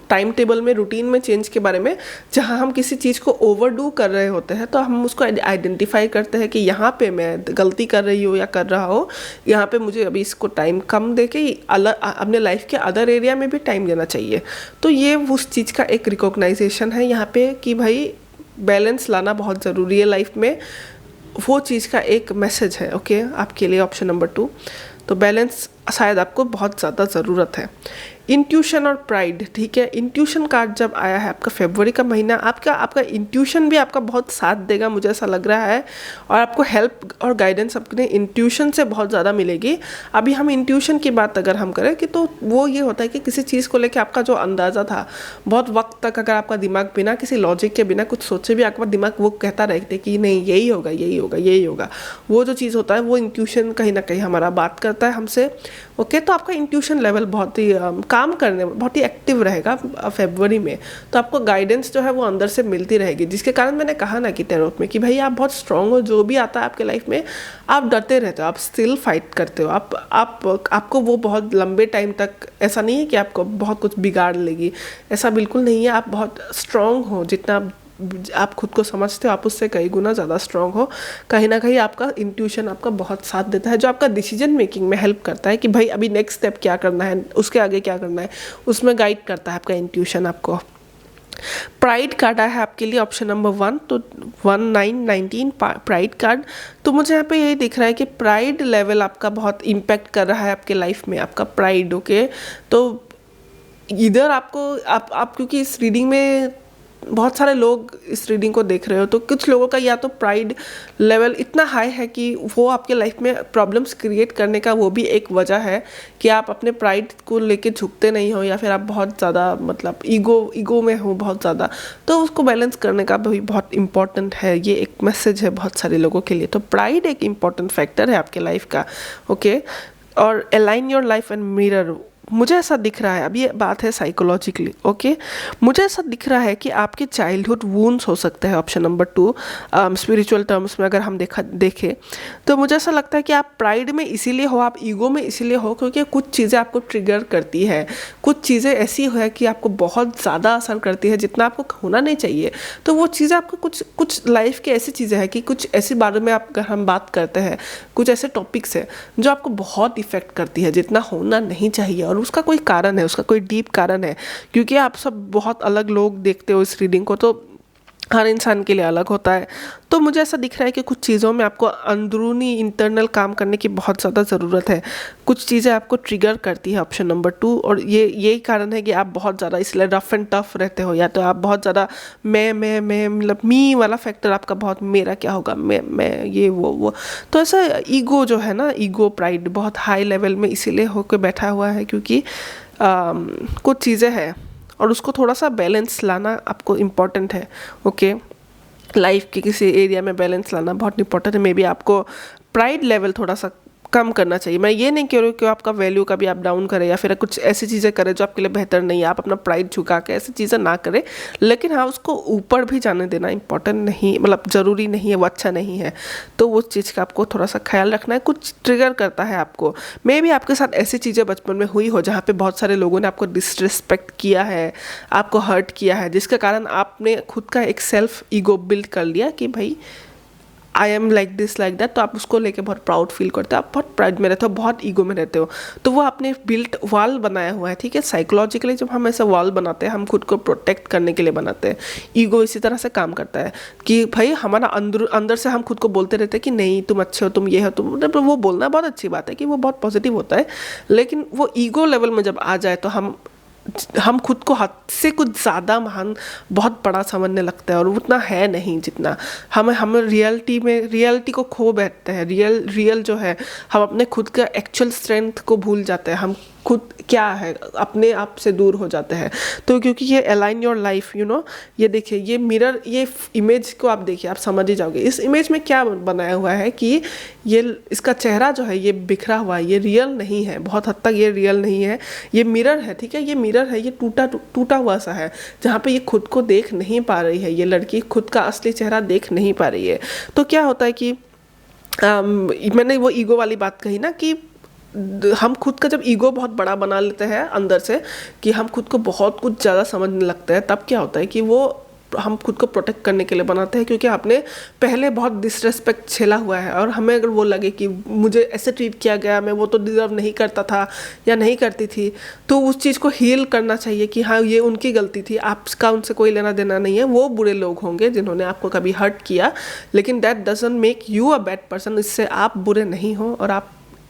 टाइम टेबल में, रूटीन में चेंज के बारे में, जहाँ हम किसी चीज़ को ओवरडू कर रहे होते हैं तो हम उसको आइडेंटिफाई करते हैं कि यहाँ पे मैं गलती कर रही हूँ या कर रहा हूँ, यहाँ पे मुझे अभी इसको टाइम कम दे के अपने लाइफ के अदर एरिया में भी टाइम देना चाहिए। तो ये उस चीज़ का एक रिकॉग्नाइजेशन है यहाँ पे कि भाई बैलेंस लाना बहुत ज़रूरी है लाइफ में, वो चीज़ का एक मैसेज है। ओके, आपके लिए ऑप्शन नंबर 2। तो बैलेंस शायद आपको बहुत ज़्यादा ज़रूरत है। इंट्यूशन और प्राइड, ठीक है, इंट्यूशन कार्ड जब आया है आपका फेब्रुअरी का महीना, आपका इंट्यूशन भी आपका बहुत साथ देगा, मुझे ऐसा लग रहा है, और आपको हेल्प और गाइडेंस अपने इंट्यूशन से बहुत ज़्यादा मिलेगी। अभी हम इंट्यूशन की बात अगर हम करें कि तो वो ये होता है कि किसी चीज़ को लेकर आपका जो अंदाज़ा था बहुत वक्त तक, अगर आपका दिमाग बिना किसी लॉजिक के बिना कुछ सोचे भी आपका दिमाग वो कहता रहता है कि नहीं यही होगा यही होगा यही होगा, वो जो चीज़ होता है वो इंट्यूशन कहीं ना कहीं हमारा बात करता है हमसे। ओके, तो आपका इंट्यूशन लेवल बहुत ही काम करने में बहुत ही एक्टिव रहेगा फेब्रुअरी में, तो आपको गाइडेंस जो है वो अंदर से मिलती रहेगी, जिसके कारण मैंने कहा ना कि टैरोट में कि भाई आप बहुत स्ट्रांग हो, जो भी आता है आपके लाइफ में आप डरते रहते हो, आप स्टिल फाइट करते हो, आपको वो बहुत लंबे टाइम तक, ऐसा नहीं है कि आपको बहुत कुछ बिगाड़ लेगी, ऐसा बिल्कुल नहीं है। आप बहुत स्ट्रांग हो, जितना आप खुद को समझते हो आप उससे कई गुना ज़्यादा स्ट्रांग हो। कहीं ना कहीं आपका इंट्यूशन आपका बहुत साथ देता है, जो आपका डिसीजन मेकिंग में हेल्प करता है कि भाई अभी नेक्स्ट स्टेप क्या करना है, उसके आगे क्या करना है, उसमें गाइड करता है आपका इंट्यूशन आपको। प्राइड कार्ड आया है आपके लिए ऑप्शन नंबर 1, तो 1919 प्राइड कार्ड। तो मुझे यहाँ पे यही दिख रहा है कि प्राइड लेवल आपका बहुत इम्पैक्ट कर रहा है आपके लाइफ में, आपका प्राइड। ओके, तो इधर आपको आप क्योंकि इस रीडिंग में बहुत सारे लोग इस रीडिंग को देख रहे हो, तो कुछ लोगों का या तो प्राइड लेवल इतना हाई है कि वो आपके लाइफ में प्रॉब्लम्स क्रिएट करने का वो भी एक वजह है कि आप अपने प्राइड को लेके झुकते नहीं हो, या फिर आप बहुत ज़्यादा मतलब ईगो में हो बहुत ज़्यादा, तो उसको बैलेंस करने का भी बहुत इंपॉर्टेंट है। ये एक मैसेज है बहुत सारे लोगों के लिए। तो प्राइड एक इम्पॉर्टेंट फैक्टर है आपके लाइफ का। ओके, और align your life and mirror, मुझे ऐसा दिख रहा है, अब ये बात है साइकोलॉजिकली। ओके, मुझे ऐसा दिख रहा है कि आपके चाइल्डहुड वूंड्स हो सकते हैं ऑप्शन नंबर 2, स्पिरिचुअल टर्म्स में अगर हम देखें तो मुझे ऐसा लगता है कि आप प्राइड में इसीलिए हो, आप ईगो में इसीलिए हो क्योंकि कुछ चीज़ें आपको ट्रिगर करती है, कुछ चीज़ें ऐसी है कि आपको बहुत ज़्यादा असर करती है जितना आपको होना नहीं चाहिए। तो वो चीज़ें आपको कुछ लाइफ की ऐसी चीज़ें हैं कि कुछ ऐसी बारे में अगर हम बात करते हैं, कुछ ऐसे टॉपिक्स हैं जो आपको बहुत इफ़ेक्ट करती है जितना होना नहीं चाहिए, और उसका कोई कारण है, उसका कोई डीप कारण है। क्योंकि आप सब बहुत अलग लोग देखते हो इस रीडिंग को, तो हर इंसान के लिए अलग होता है। तो मुझे ऐसा दिख रहा है कि कुछ चीज़ों में आपको अंदरूनी इंटरनल काम करने की बहुत ज़्यादा ज़रूरत है, कुछ चीज़ें आपको ट्रिगर करती है ऑप्शन नंबर 2, और यही कारण है कि आप बहुत ज़्यादा इसलिए रफ एंड टफ रहते हो, या तो आप बहुत ज़्यादा मैं मतलब मी वाला फैक्टर आपका बहुत, मेरा क्या होगा, मैं ये वो। तो ऐसा ईगो जो है ना, ईगो प्राइड बहुत हाई लेवल में इसीलिए होकर बैठा हुआ है क्योंकि कुछ चीज़ें हैं और उसको थोड़ा सा बैलेंस लाना आपको इम्पोर्टेंट है। ओके, लाइफ के किसी एरिया में बैलेंस लाना बहुत इंपॉर्टेंट है। मे बी आपको प्राइड लेवल थोड़ा सा कम करना चाहिए। मैं ये नहीं कह रही हूँ कि आपका वैल्यू कभी आप डाउन करें या फिर कुछ ऐसी चीज़ें करें जो आपके लिए बेहतर नहीं है, आप अपना प्राइड झुका के ऐसी चीज़ें ना करें, लेकिन हाँ उसको ऊपर भी जाने देना इंपॉर्टेंट नहीं, मतलब ज़रूरी नहीं है, वो अच्छा नहीं है। तो उस चीज़ का आपको थोड़ा सा ख्याल रखना है। कुछ ट्रिगर करता है आपको, मे बी आपके साथ ऐसी चीज़ें बचपन में हुई हो जहाँ पे बहुत सारे लोगों ने आपको डिसरिस्पेक्ट किया है, आपको हर्ट किया है, जिसके कारण आपने खुद का एक सेल्फ ईगो बिल्ड कर लिया कि भाई I am like this like that. तो आप उसको लेके बहुत प्राउड फील करते हो, आप बहुत प्राइड में रहते हो, बहुत ईगो में रहते हो। तो वो आपने बिल्ट वॉल बनाया हुआ है, ठीक है। साइकोलॉजिकली जब हम ऐसा वॉल बनाते हैं, हम खुद को प्रोटेक्ट करने के लिए बनाते हैं। ईगो इसी तरह से काम करता है कि भाई हमारा अंदर अंदर से हम खुद को बोलते रहते हैं कि नहीं तुम अच्छे हो, तुम ये हो, तुम, वो बोलना बहुत अच्छी बात है कि वो बहुत पॉजिटिव होता है, लेकिन वो ईगो लेवल में जब आ जाए तो हम खुद को हद से कुछ ज़्यादा महान, बहुत बड़ा समझने लगता है और उतना है नहीं जितना हम रियलिटी को खो बैठते हैं। रियल जो है, हम अपने खुद का एक्चुअल स्ट्रेंथ को भूल जाते हैं, हम खुद क्या है अपने आप से दूर हो जाते हैं। तो क्योंकि ये align your life, you know, ये देखिए ये मिरर, ये इमेज को आप देखिए, आप समझ ही जाओगे इस इमेज में क्या बनाया हुआ है कि ये इसका चेहरा जो है ये बिखरा हुआ है, ये रियल नहीं है, बहुत हद तक ये रियल नहीं है, ये मिरर है, ठीक है। ये मिरर है, ये टूटा हुआ सा है, जहाँ पे ये खुद को देख नहीं पा रही है, ये लड़की खुद का असली चेहरा देख नहीं पा रही है। तो क्या होता है कि मैंने वो ईगो वाली बात कही ना कि हम खुद का जब ईगो बहुत बड़ा बना लेते हैं अंदर से, कि हम खुद को बहुत कुछ ज़्यादा समझने लगते हैं, तब क्या होता है कि वो हम खुद को प्रोटेक्ट करने के लिए बनाते हैं, क्योंकि आपने पहले बहुत डिसरेस्पेक्ट झेला हुआ है और हमें अगर वो लगे कि मुझे ऐसे ट्रीट किया गया, मैं वो तो डिज़र्व नहीं करता था या नहीं करती थी, तो उस चीज़ को हील करना चाहिए कि हाँ ये उनकी गलती थी, आपका उनसे कोई लेना देना नहीं है। वो बुरे लोग होंगे जिन्होंने आपको कभी हर्ट किया, लेकिन that doesn't make you a bad person. इससे आप बुरे नहीं हो और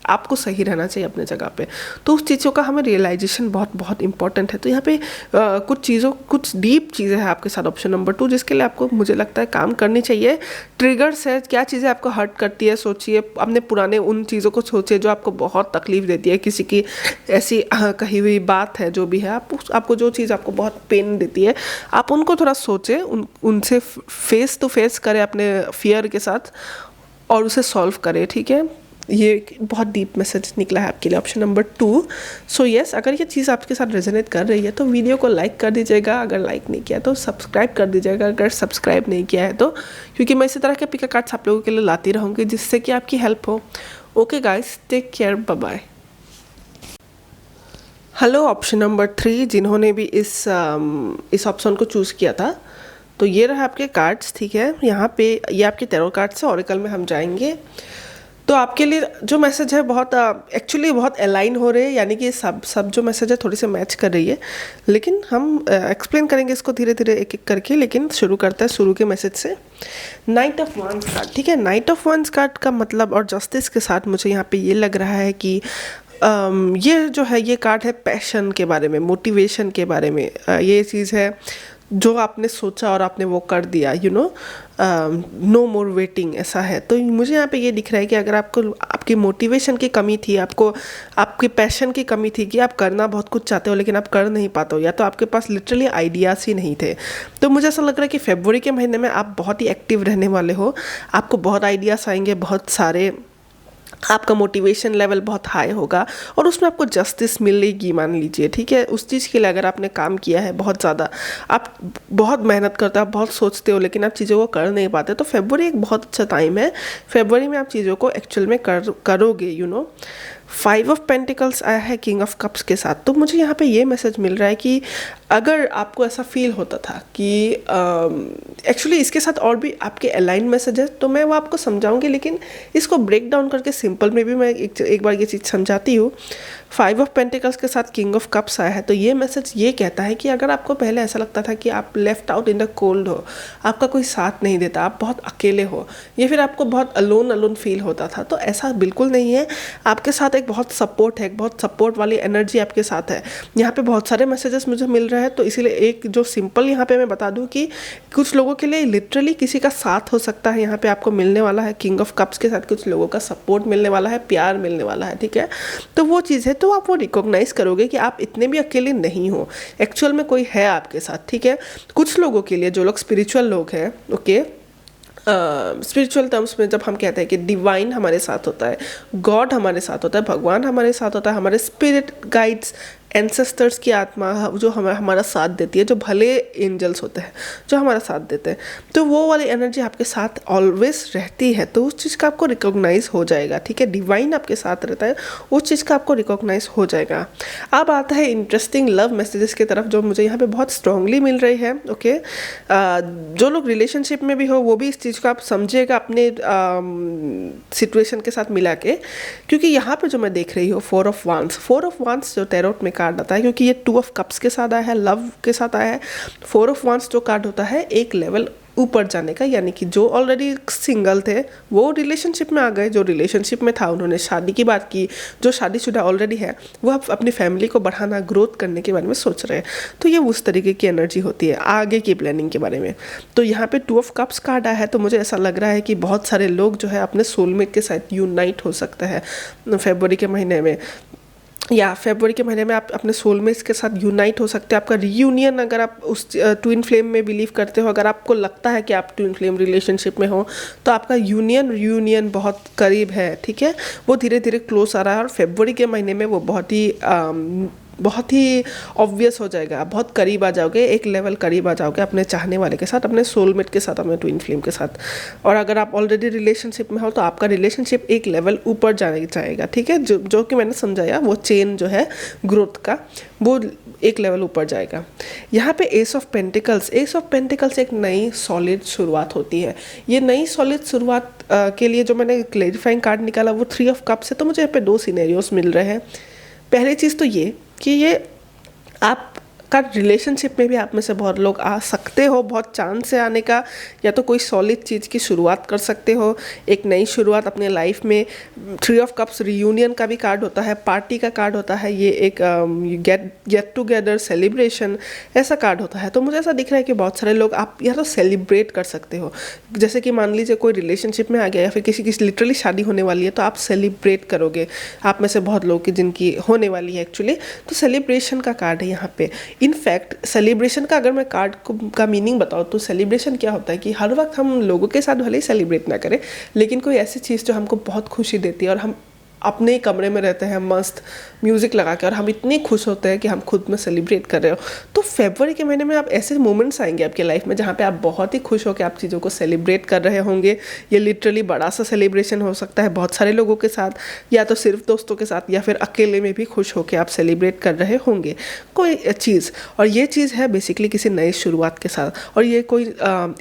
आपको सही रहना चाहिए अपने जगह पे। तो उस चीज़ों का हमें रियलाइजेशन बहुत बहुत इंपॉर्टेंट है। तो यहाँ पे कुछ डीप चीज़ें हैं आपके साथ ऑप्शन नंबर 2, जिसके लिए आपको मुझे लगता है काम करनी चाहिए। ट्रिगर्स है, क्या चीज़ें आपको हर्ट करती है, सोचिए अपने पुराने उन चीज़ों को सोचिए जो आपको बहुत तकलीफ देती है, किसी की ऐसी कही हुई बात है, जो भी है, आपको जो चीज़ आपको बहुत पेन देती है, आप उनको थोड़ा सोचें, उनसे फेस टू फेस करें अपने फियर के साथ और उसे सॉल्व करें, ठीक है। ये बहुत डीप मैसेज निकला है आपके लिए ऑप्शन नंबर 2। सो यस, अगर ये चीज़ आपके साथ रेजोनेट कर रही है तो वीडियो को लाइक कर दीजिएगा, अगर लाइक नहीं किया तो सब्सक्राइब कर दीजिएगा अगर सब्सक्राइब नहीं किया है तो, क्योंकि मैं इसी तरह के पिक कार्ड्स आप लोगों के लिए लाती रहूँगी जिससे कि आपकी हेल्प हो। Okay guys, take care, bye bye. Hello option number 3 जिन्होंने भी इस ऑप्शन को चूज़ किया था, तो ये रहा आपके कार्ड्स, ठीक है। यहाँ पे ये आपके टैरो कार्ड्स है, ओरेकल में हम जाएंगे। तो आपके लिए जो मैसेज है बहुत एक्चुअली बहुत अलाइन हो रहे हैं, यानी कि सब जो मैसेज है थोड़ी से मैच कर रही है, लेकिन हम एक्सप्लेन करेंगे इसको धीरे धीरे एक एक करके। लेकिन शुरू करते हैं शुरू के मैसेज से। नाइट ऑफ वांस कार्ड, ठीक है। नाइट ऑफ वांस कार्ड का मतलब और जस्टिस के साथ मुझे यहाँ पे ये लग रहा है कि ये जो है ये कार्ड है पैशन के बारे में, मोटिवेशन के बारे में। ये चीज़ है जो आपने सोचा और आपने वो कर दिया, you know, no more waiting, ऐसा है। तो मुझे यहाँ पे ये दिख रहा है कि अगर आपको आपकी मोटिवेशन की कमी थी, आपको आपके पैशन की कमी थी कि आप करना बहुत कुछ चाहते हो लेकिन आप कर नहीं पाते हो, या तो आपके पास लिटरली आइडियाज़ ही नहीं थे, तो मुझे ऐसा लग रहा है कि फरवरी के महीने में आप बहुत ही एक्टिव रहने वाले हो। आपको बहुत आइडियाज़ आएंगे, बहुत सारे, आपका मोटिवेशन लेवल बहुत हाई होगा और उसमें आपको जस्टिस मिलेगी, मान लीजिए, ठीक है। उस चीज़ के लिए अगर आपने काम किया है बहुत ज़्यादा, आप बहुत मेहनत करते हो, आप बहुत सोचते हो लेकिन आप चीज़ों को कर नहीं पाते, तो फरवरी एक बहुत अच्छा टाइम है। फरवरी में आप चीज़ों को एक्चुअल में करोगे, यू नो। 5 ऑफ पेंटिकल्स आया है किंग ऑफ कप्स के साथ। तो मुझे यहाँ पे ये मैसेज मिल रहा है कि अगर आपको ऐसा फील होता था कि एक्चुअली इसके साथ और भी आपके अलाइन मैसेज है, तो मैं वो आपको समझाऊंगी, लेकिन इसको ब्रेक डाउन करके सिंपल में भी मैं एक बार ये चीज़ समझाती हूँ। 5 ऑफ पेंटिकल्स के साथ किंग ऑफ कप्स आया है, तो ये मैसेज ये कहता है कि अगर आपको पहले ऐसा लगता था कि आप left out in the cold हो, आपका कोई साथ नहीं देता, आप बहुत अकेले हो, या फिर आपको बहुत अलोन फील होता था, तो ऐसा बिल्कुल नहीं है। आपके साथ साथ एक बहुत सपोर्ट है, एक बहुत सपोर्ट वाली एनर्जी आपके साथ है। यहाँ पे बहुत सारे मैसेजेस मुझे मिल रहे हैं, तो इसीलिए एक जो सिंपल यहाँ पे मैं बता दूँ कि कुछ लोगों के लिए लिटरली किसी का साथ हो सकता है, यहाँ पे आपको मिलने वाला है किंग ऑफ कप्स के साथ कुछ लोगों का सपोर्ट मिलने वाला है, प्यार मिलने वाला है, ठीक है। तो वो चीज़ है, तो आप वो रिकॉग्नाइज करोगे कि आप इतने भी अकेले नहीं हो, एक्चुअल में कोई है आपके साथ, ठीक है। कुछ लोगों के लिए जो लोग स्पिरिचुअल लोग हैं, ओके, स्पिरिचुअल टर्म्स में जब हम कहते हैं कि डिवाइन हमारे साथ होता है, गॉड हमारे साथ होता है, भगवान हमारे साथ होता है, हमारे स्पिरिट गाइड्स, एंसेस्टर्स की आत्मा जो हमारा साथ देती है, जो भले एंजल्स होते हैं जो हमारा साथ देते हैं, तो वो वाली एनर्जी आपके साथ ऑलवेज रहती है, तो उस चीज़ का आपको रिकॉग्नाइज हो जाएगा, ठीक है। डिवाइन आपके साथ रहता है, उस चीज़ का आपको रिकॉग्नाइज हो जाएगा। अब आता है इंटरेस्टिंग लव मैसेजेस की तरफ, जो मुझे यहाँ पे बहुत स्ट्रांगली मिल रही है, ओके। जो लोग रिलेशनशिप में भी हो वो भी इस चीज़ को आप समझिएगा अपने सिचुएशन के साथ मिला के, क्योंकि यहाँ पे जो मैं देख रही हूँ फोर ऑफ वांस जो टैरोट में कार्ड आता है, क्योंकि ये 2 ऑफ कप्स के साथ आया है, लव के साथ आया है। 4 ऑफ वांस जो कार्ड होता है एक लेवल ऊपर जाने का, यानी कि जो ऑलरेडी सिंगल थे वो रिलेशनशिप में आ गए, जो रिलेशनशिप में था उन्होंने शादी की बात की, जो शादीशुदा ऑलरेडी है वो अब अपनी फैमिली को बढ़ाना, ग्रोथ करने के बारे में सोच रहे हैं, तो ये उस तरीके की एनर्जी होती है आगे की प्लानिंग के बारे में। तो यहाँ पे 2 ऑफ कप्स कार्ड आया है, तो मुझे ऐसा लग रहा है कि बहुत सारे लोग जो है अपने सोलमेट के साथ यूनाइट हो सकते हैं फरवरी के महीने में, या फरवरी के महीने में आप अपने सोलमेट्स के साथ यूनाइट हो सकते हैं। आपका रीयूनियन, अगर आप उस ट्विन फ्लेम में बिलीव करते हो, अगर आपको लगता है कि आप ट्विन फ्लेम रिलेशनशिप में हो, तो आपका रीयूनियन बहुत करीब है, ठीक है, वो धीरे धीरे क्लोज आ रहा है, और फरवरी के महीने में वो बहुत ही ऑब्वियस हो जाएगा, आप बहुत करीब आ जाओगे, एक लेवल करीब आ जाओगे अपने चाहने वाले के साथ, अपने सोलमेट के साथ, अपने ट्विन फ्लेम के साथ। और अगर आप ऑलरेडी रिलेशनशिप में हो तो आपका रिलेशनशिप एक लेवल ऊपर जाएगा, ठीक है, जो कि मैंने समझाया, वो चेन जो है ग्रोथ का, वो एक लेवल ऊपर जाएगा। यहाँ पे एस ऑफ पेंटिकल्स एक नई सॉलिड शुरुआत होती है। ये नई सॉलिड शुरुआत के लिए जो मैंने क्लैरिफाइंग कार्ड निकाला वो 3 ऑफ कप्स है, तो मुझे यहाँ पे 2 सिनेरियोस मिल रहे हैं। पहली चीज़ तो ये कि ये आपका रिलेशनशिप में भी आप में से बहुत लोग आ सकते हो, बहुत चांस है आने का, या तो कोई सॉलिड चीज़ की शुरुआत कर सकते हो, एक नई शुरुआत अपने लाइफ में। 3 ऑफ कप्स रीयूनियन का भी कार्ड होता है, पार्टी का कार्ड होता है, ये एक गेट टुगेदर सेलिब्रेशन ऐसा कार्ड होता है। तो मुझे ऐसा दिख रहा है कि बहुत सारे लोग आप या तो सेलिब्रेट कर सकते हो, जैसे कि मान लीजिए कोई रिलेशनशिप में आ गया या फिर किसी की लिटरली शादी होने वाली है, तो आप सेलिब्रेट करोगे, आप में से बहुत लोग की जिनकी होने वाली है एक्चुअली, तो सेलिब्रेशन का कार्ड है यहाँ पे। इनफैक्ट सेलिब्रेशन का अगर मैं कार्ड का मीनिंग बताऊँ तो सेलिब्रेशन क्या होता है कि हर वक्त हम लोगों के साथ भले ही सेलिब्रेट ना करें, लेकिन कोई ऐसी चीज़ जो हमको बहुत खुशी देती है और हम अपने ही कमरे में रहते हैं मस्त म्यूज़िक लगा के, और हम इतने खुश होते हैं कि हम खुद में सेलिब्रेट कर रहे हो। तो फरवरी के महीने में आप ऐसे मोमेंट्स आएंगे आपके लाइफ में जहाँ पे आप बहुत ही खुश हो के आप चीज़ों को सेलिब्रेट कर रहे होंगे। ये लिटरली बड़ा सा सेलिब्रेशन हो सकता है बहुत सारे लोगों के साथ, या तो सिर्फ दोस्तों के साथ, या फिर अकेले में भी खुश होकर आप सेलिब्रेट कर रहे होंगे कोई चीज़। और ये चीज़ है बेसिकली किसी नई शुरुआत के साथ, और ये कोई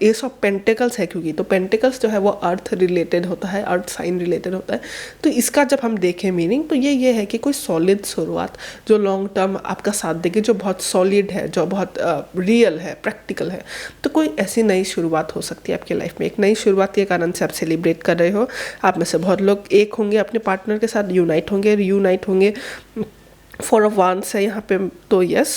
एस ऑफ पेंटिकल्स है, क्योंकि तो पेंटिकल्स जो है वो अर्थ रिलेटेड होता है, अर्थ साइन रिलेटेड होता है। तो इसका जब हम देखें मीनिंग तो ये है कि कोई सॉलिड शुरुआत जो लॉन्ग टर्म आपका साथ देगी, जो बहुत सॉलिड है, जो बहुत रियल है, प्रैक्टिकल है। तो कोई ऐसी नई शुरुआत हो सकती है आपकी लाइफ में। एक नई शुरुआत के कारण से आप सेलिब्रेट कर रहे हो, आप में से बहुत लोग एक होंगे अपने पार्टनर के साथ, यूनाइट होंगे, रीयूनाइट होंगे। 4 ऑफ वांस है यहाँ पे, तो यस,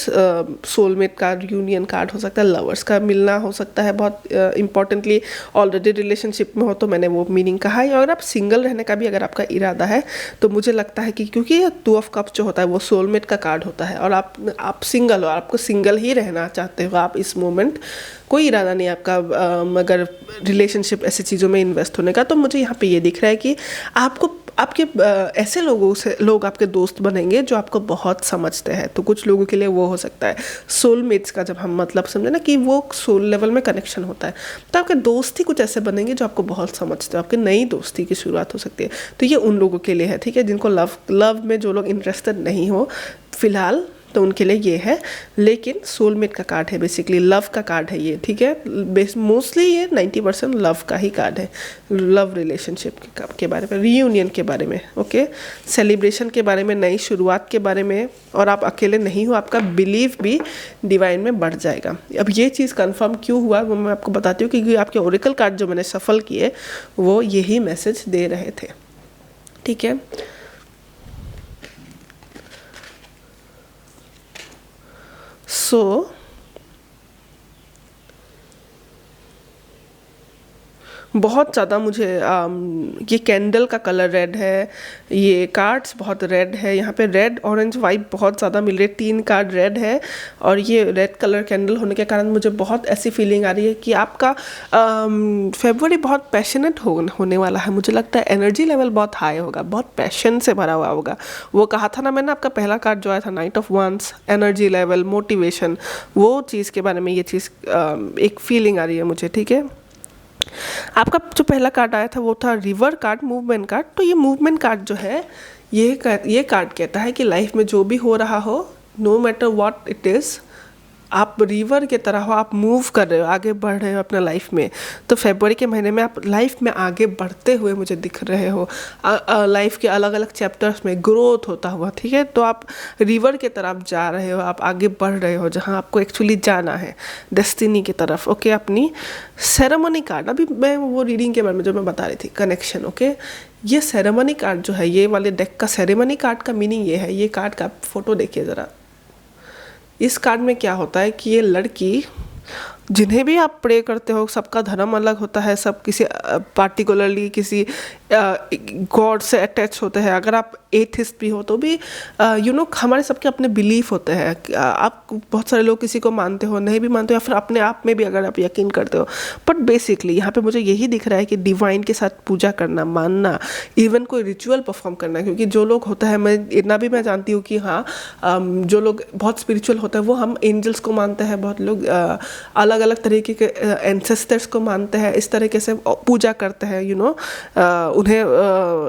सोलमेट का यूनियन कार्ड हो सकता है, लवर्स का मिलना हो सकता है, बहुत इंपॉर्टेंटली ऑलरेडी रिलेशनशिप में हो तो मैंने वो मीनिंग कहा है। और अगर आप सिंगल रहने का भी अगर आपका इरादा है तो मुझे लगता है कि क्योंकि ये 2 ऑफ कप्स जो होता है वो सोलमेट का कार्ड होता है, और आप सिंगल हो, आपको सिंगल ही रहना चाहते हो आप इस मोमेंट, कोई इरादा नहीं आपका अगर रिलेशनशिप ऐसी चीज़ों में इन्वेस्ट होने का, तो मुझे यहाँ पे ये दिख रहा है कि आपके ऐसे लोग आपके दोस्त बनेंगे जो आपको बहुत समझते हैं। तो कुछ लोगों के लिए वो हो सकता है सोलमेट्स का, जब हम मतलब समझे ना कि वो सोल लेवल में कनेक्शन होता है, तो आपके दोस्त ही कुछ ऐसे बनेंगे जो आपको बहुत समझते हो, आपके नई दोस्ती की शुरुआत हो सकती है। तो ये उन लोगों के लिए है, ठीक है, जिनको लव में जो लोग इंटरेस्टेड नहीं हो फिलहाल, तो उनके लिए ये है। लेकिन सोलमेट का कार्ड है, बेसिकली लव का कार्ड है ये, ठीक है, मोस्टली ये 90% लव का ही कार्ड है, लव रिलेशनशिप के बारे में, रीयूनियन के बारे में, ओके, सेलिब्रेशन के बारे में, नई शुरुआत के बारे में। और आप अकेले नहीं हो, आपका बिलीव भी डिवाइन में बढ़ जाएगा। अब ये चीज़ कंफर्म क्यों हुआ वो मैं आपको बताती हूँ, क्योंकि आपके ओरेकल कार्ड जो मैंने सफल किए वो यही मैसेज दे रहे थे, ठीक है। सो बहुत ज़्यादा मुझे ये कैंडल का कलर रेड है, ये कार्ड्स बहुत रेड है, यहाँ पे रेड ऑरेंज वाइब बहुत ज़्यादा मिल रही है। 3 कार्ड रेड है और ये रेड कलर कैंडल होने के कारण मुझे बहुत ऐसी फीलिंग आ रही है कि आपका फेब्रुअरी बहुत पैशनेट होने वाला है। मुझे लगता है एनर्जी लेवल बहुत हाई होगा, बहुत पैशन से भरा हुआ होगा। वो कहा था ना मैंने, आपका पहला कार्ड जो आया था night of wands, energy level, motivation, वो चीज़ के बारे में ये चीज़ एक फीलिंग आ रही है मुझे, ठीक है। आपका जो पहला कार्ड आया था वो था रिवर कार्ड, मूवमेंट कार्ड। तो ये मूवमेंट कार्ड जो है, ये कार्ड कहता है कि लाइफ में जो भी हो रहा हो, no matter what it is, आप रिवर की तरह हो, आप मूव कर रहे हो, आगे बढ़ रहे हो अपना लाइफ में। तो फरवरी के महीने में आप लाइफ में आगे बढ़ते हुए मुझे दिख रहे हो, लाइफ के अलग अलग चैप्टर्स में ग्रोथ होता हुआ, ठीक है। तो आप रिवर की तरफ जा रहे हो, आप आगे बढ़ रहे हो जहाँ आपको एक्चुअली जाना है, डेस्टिनी की तरफ, ओके। अपनी सेरेमनी कार्ड, अभी मैं वो रीडिंग के बारे में जो मैं बता रही थी, कनेक्शन, ओके। ये सेरेमनी कार्ड जो है, ये वाले डेक का सेरेमनी कार्ड का मीनिंग ये है, ये कार्ड का फोटो देखिए ज़रा। इस कार्ड में क्या होता है कि ये लड़की, जिन्हें भी आप प्रे करते हो, सबका धर्म अलग होता है, सब किसी पार्टिकुलरली किसी गॉड से अटैच होते हैं। अगर आप एथिस्ट भी हो तो भी हमारे सबके अपने बिलीफ होते हैं। आप बहुत सारे लोग किसी को मानते हो, नहीं भी मानते हो, या फिर अपने आप में भी अगर आप यकीन करते हो। बट बेसिकली यहाँ पे मुझे यही दिख रहा है कि डिवाइन के साथ पूजा करना, मानना, इवन कोई रिचुअल परफॉर्म करना। क्योंकि जो लोग होता है, मैं इतना भी मैं जानती हूँ कि हाँ, जो लोग बहुत स्पिरिचुअल होता है वो हम एंजल्स को मानते हैं, बहुत लोग अलग अलग तरीके के एंसेस्टर्स को मानते हैं, इस तरीके से पूजा करते हैं, उन्हें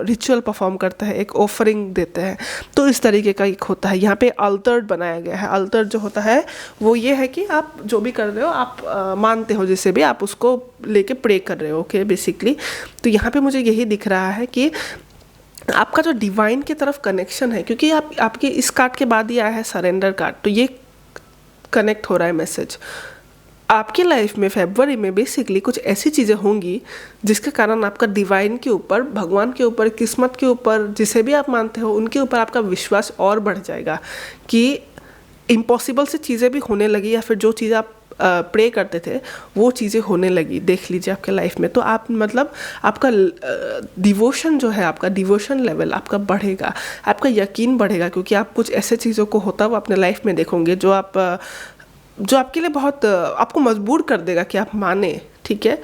रिचुअल परफॉर्म करते हैं, एक ऑफरिंग देते हैं। तो इस तरीके का एक होता है। यहाँ पे अल्टर बनाया गया है। अल्टर जो होता है वो ये है कि आप जो भी कर रहे हो, आप मानते हो, जिसे भी आप उसको लेके प्रे कर रहे हो, ओके, बेसिकली। तो यहाँ पे मुझे यही दिख रहा है कि आपका जो डिवाइन की तरफ कनेक्शन है, क्योंकि आपके इस कार्ड के बाद ही आया है सरेंडर कार्ड, तो ये कनेक्ट हो रहा है मैसेज। आपकी लाइफ में फरवरी में बेसिकली कुछ ऐसी चीज़ें होंगी जिसके कारण आपका डिवाइन के ऊपर, भगवान के ऊपर, किस्मत के ऊपर, जिसे भी आप मानते हो उनके ऊपर आपका विश्वास और बढ़ जाएगा कि इम्पॉसिबल से चीज़ें भी होने लगी, या फिर जो चीज़ें आप प्रे करते थे वो चीज़ें होने लगी। देख लीजिए आपके लाइफ में, तो आप मतलब आपका डिवोशन जो है, आपका डिवोशन लेवल आपका बढ़ेगा, आपका यकीन बढ़ेगा, क्योंकि आप कुछ ऐसे चीज़ों को होता हुआ अपने लाइफ में देखोगे जो आपके लिए बहुत आपको मजबूर कर देगा कि आप माने, ठीक है।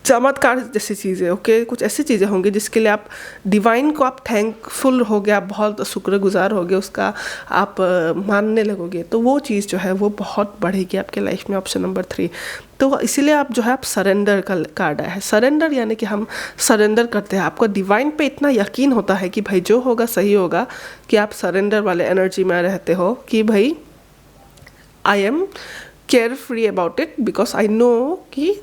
चमत्कार जैसी चीज़ें, ओके, कुछ ऐसी चीज़ें होंगी जिसके लिए आप डिवाइन को आप थैंकफुल हो गए, आप बहुत शुक्रगुजार हो गए, उसका आप मानने लगोगे। तो वो चीज़ जो है वो बहुत बढ़ेगी आपके लाइफ में। Option number 3। तो इसीलिए आप जो है, आप सरेंडर का कार्ड आया है। सरेंडर यानी कि हम सरेंडर करते हैं। आपको डिवाइन पे इतना यकीन होता है कि भाई जो होगा सही होगा, कि आप सरेंडर वाले एनर्जी में रहते हो कि भाई I am carefree about it, because I know कि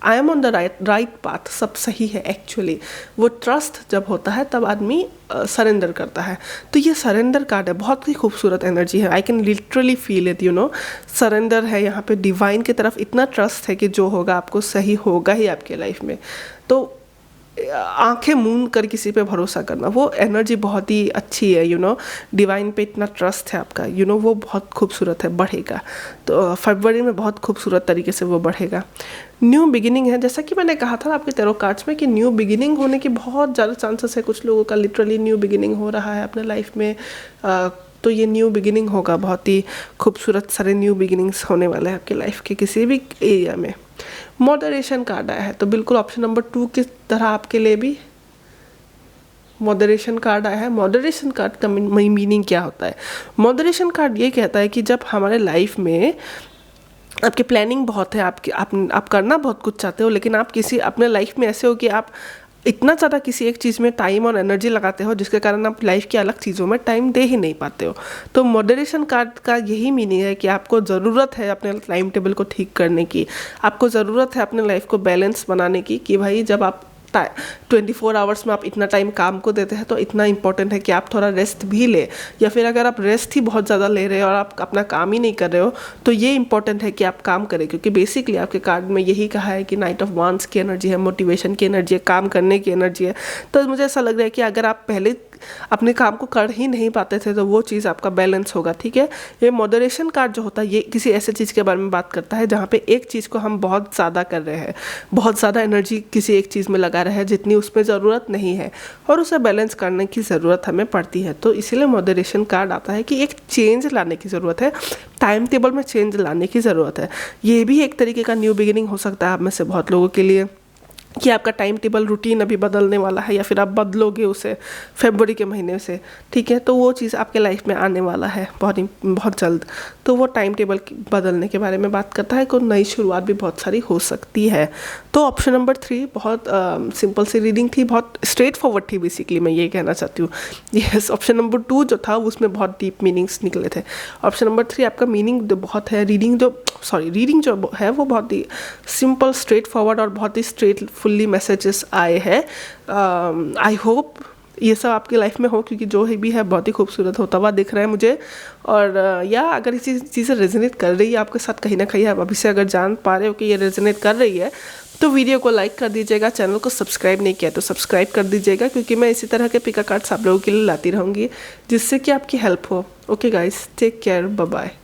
I am on the right path, सब सही है एक्चुअली। वो ट्रस्ट जब होता है तब आदमी सरेंडर करता है। तो ये सरेंडर कार्ड है, बहुत ही खूबसूरत एनर्जी है। I can literally feel it, surrender है यहाँ पे। डिवाइन की तरफ इतना ट्रस्ट है कि जो होगा आपको सही होगा ही आपके लाइफ में। तो आंखें मूंद कर किसी पे भरोसा करना, वो एनर्जी बहुत ही अच्छी है। डिवाइन पे इतना ट्रस्ट है आपका, वो बहुत खूबसूरत है, बढ़ेगा। तो फरवरी में बहुत खूबसूरत तरीके से वो बढ़ेगा। न्यू बिगिनिंग है, जैसा कि मैंने कहा था आपके टैरो कार्ड्स में कि न्यू बिगिनिंग होने की बहुत ज़्यादा चांसेस है। कुछ लोगों का लिटरली न्यू बिगिनिंग हो रहा है अपने लाइफ में। तो ये न्यू बिगिनिंग होगा, बहुत ही खूबसूरत सारे न्यू बिगिनिंग्स होने वाले हैं आपके लाइफ के किसी भी एरिया में। मॉडरेशन कार्ड आया है, तो बिल्कुल ऑप्शन नंबर 2 की तरह आपके लिए भी मॉडरेशन कार्ड आया है। मॉडरेशन कार्ड का मीनिंग क्या होता है? मॉडरेशन कार्ड ये कहता है कि जब हमारे लाइफ में आपकी प्लानिंग बहुत है, आप करना बहुत कुछ चाहते हो, लेकिन आप किसी अपने लाइफ में ऐसे हो कि आप इतना ज़्यादा किसी एक चीज़ में टाइम और एनर्जी लगाते हो जिसके कारण आप लाइफ की अलग चीज़ों में टाइम दे ही नहीं पाते हो। तो मॉडरेशन कार्ड का यही मीनिंग है कि आपको ज़रूरत है अपने टाइम टेबल को ठीक करने की, आपको ज़रूरत है अपने लाइफ को बैलेंस बनाने की, कि भाई जब आप 24 आवर्स में आप इतना टाइम काम को देते हैं तो इतना इंपॉर्टेंट है कि आप थोड़ा रेस्ट भी ले, या फिर अगर आप रेस्ट ही बहुत ज़्यादा ले रहे हो और आप अपना काम ही नहीं कर रहे हो तो ये इंपॉर्टेंट है कि आप काम करें। क्योंकि बेसिकली आपके कार्ड में यही कहा है कि नाइट ऑफ वांड्स की एनर्जी है, मोटिवेशन की एनर्जी है, काम करने की एनर्जी है। तो मुझे ऐसा लग रहा है कि अगर आप पहले अपने काम को कर ही नहीं पाते थे, तो वो चीज़ आपका बैलेंस होगा, ठीक है। ये मॉडरेशन कार्ड जो होता है ये किसी ऐसे चीज़ के बारे में बात करता है जहाँ पे एक चीज़ को हम बहुत ज़्यादा कर रहे हैं, बहुत ज़्यादा एनर्जी किसी एक चीज़ में लगा रहे हैं जितनी उसमें ज़रूरत नहीं है, और उसे बैलेंस करने की ज़रूरत हमें पड़ती है। तो इसीलिए मॉडरेशन कार्ड आता है कि एक चेंज लाने की ज़रूरत है, टाइम टेबल में चेंज लाने की ज़रूरत है। ये भी एक तरीके का न्यू बिगिनिंग हो सकता है आप में से बहुत लोगों के लिए, कि आपका टाइम टेबल रूटीन अभी बदलने वाला है, या फिर आप बदलोगे उसे फरवरी के महीने से, ठीक है। तो वो चीज़ आपके लाइफ में आने वाला है बहुत जल्द। तो वो टाइम टेबल बदलने के बारे में बात करता है, कोई नई शुरुआत भी बहुत सारी हो सकती है। तो ऑप्शन नंबर 3 बहुत सिंपल सी रीडिंग थी, बहुत स्ट्रेट फॉरवर्ड थी, बेसिकली मैं ये कहना चाहती हूँ। यस, ऑप्शन नंबर 2 जो था उसमें बहुत डीप मीनिंग्स निकले थे। ऑप्शन नंबर 3 आपका मीनिंग बहुत है, रीडिंग जो है वो बहुत ही सिंपल, स्ट्रेट फॉरवर्ड और बहुत ही स्ट्रेट फुल्ली मैसेजेस आए हैं। आई होप ये सब आपकी लाइफ में हो, क्योंकि जो भी है बहुत ही खूबसूरत होता हुआ दिख रहा है मुझे। और या अगर इसी चीज़ें रेजोनेट कर रही है आपके साथ कहीं ना कहीं, आप अभी से अगर जान पा रहे हो कि ये रेजोनेट कर रही है, तो वीडियो को लाइक कर दीजिएगा। चैनल को सब्सक्राइब नहीं किया तो सब्सक्राइब कर दीजिएगा, क्योंकि मैं इसी तरह के पिका कार्ड्स आप लोगों के लिए लाती रहूँगी जिससे कि आपकी हेल्प हो। Okay guys, take care, bye bye.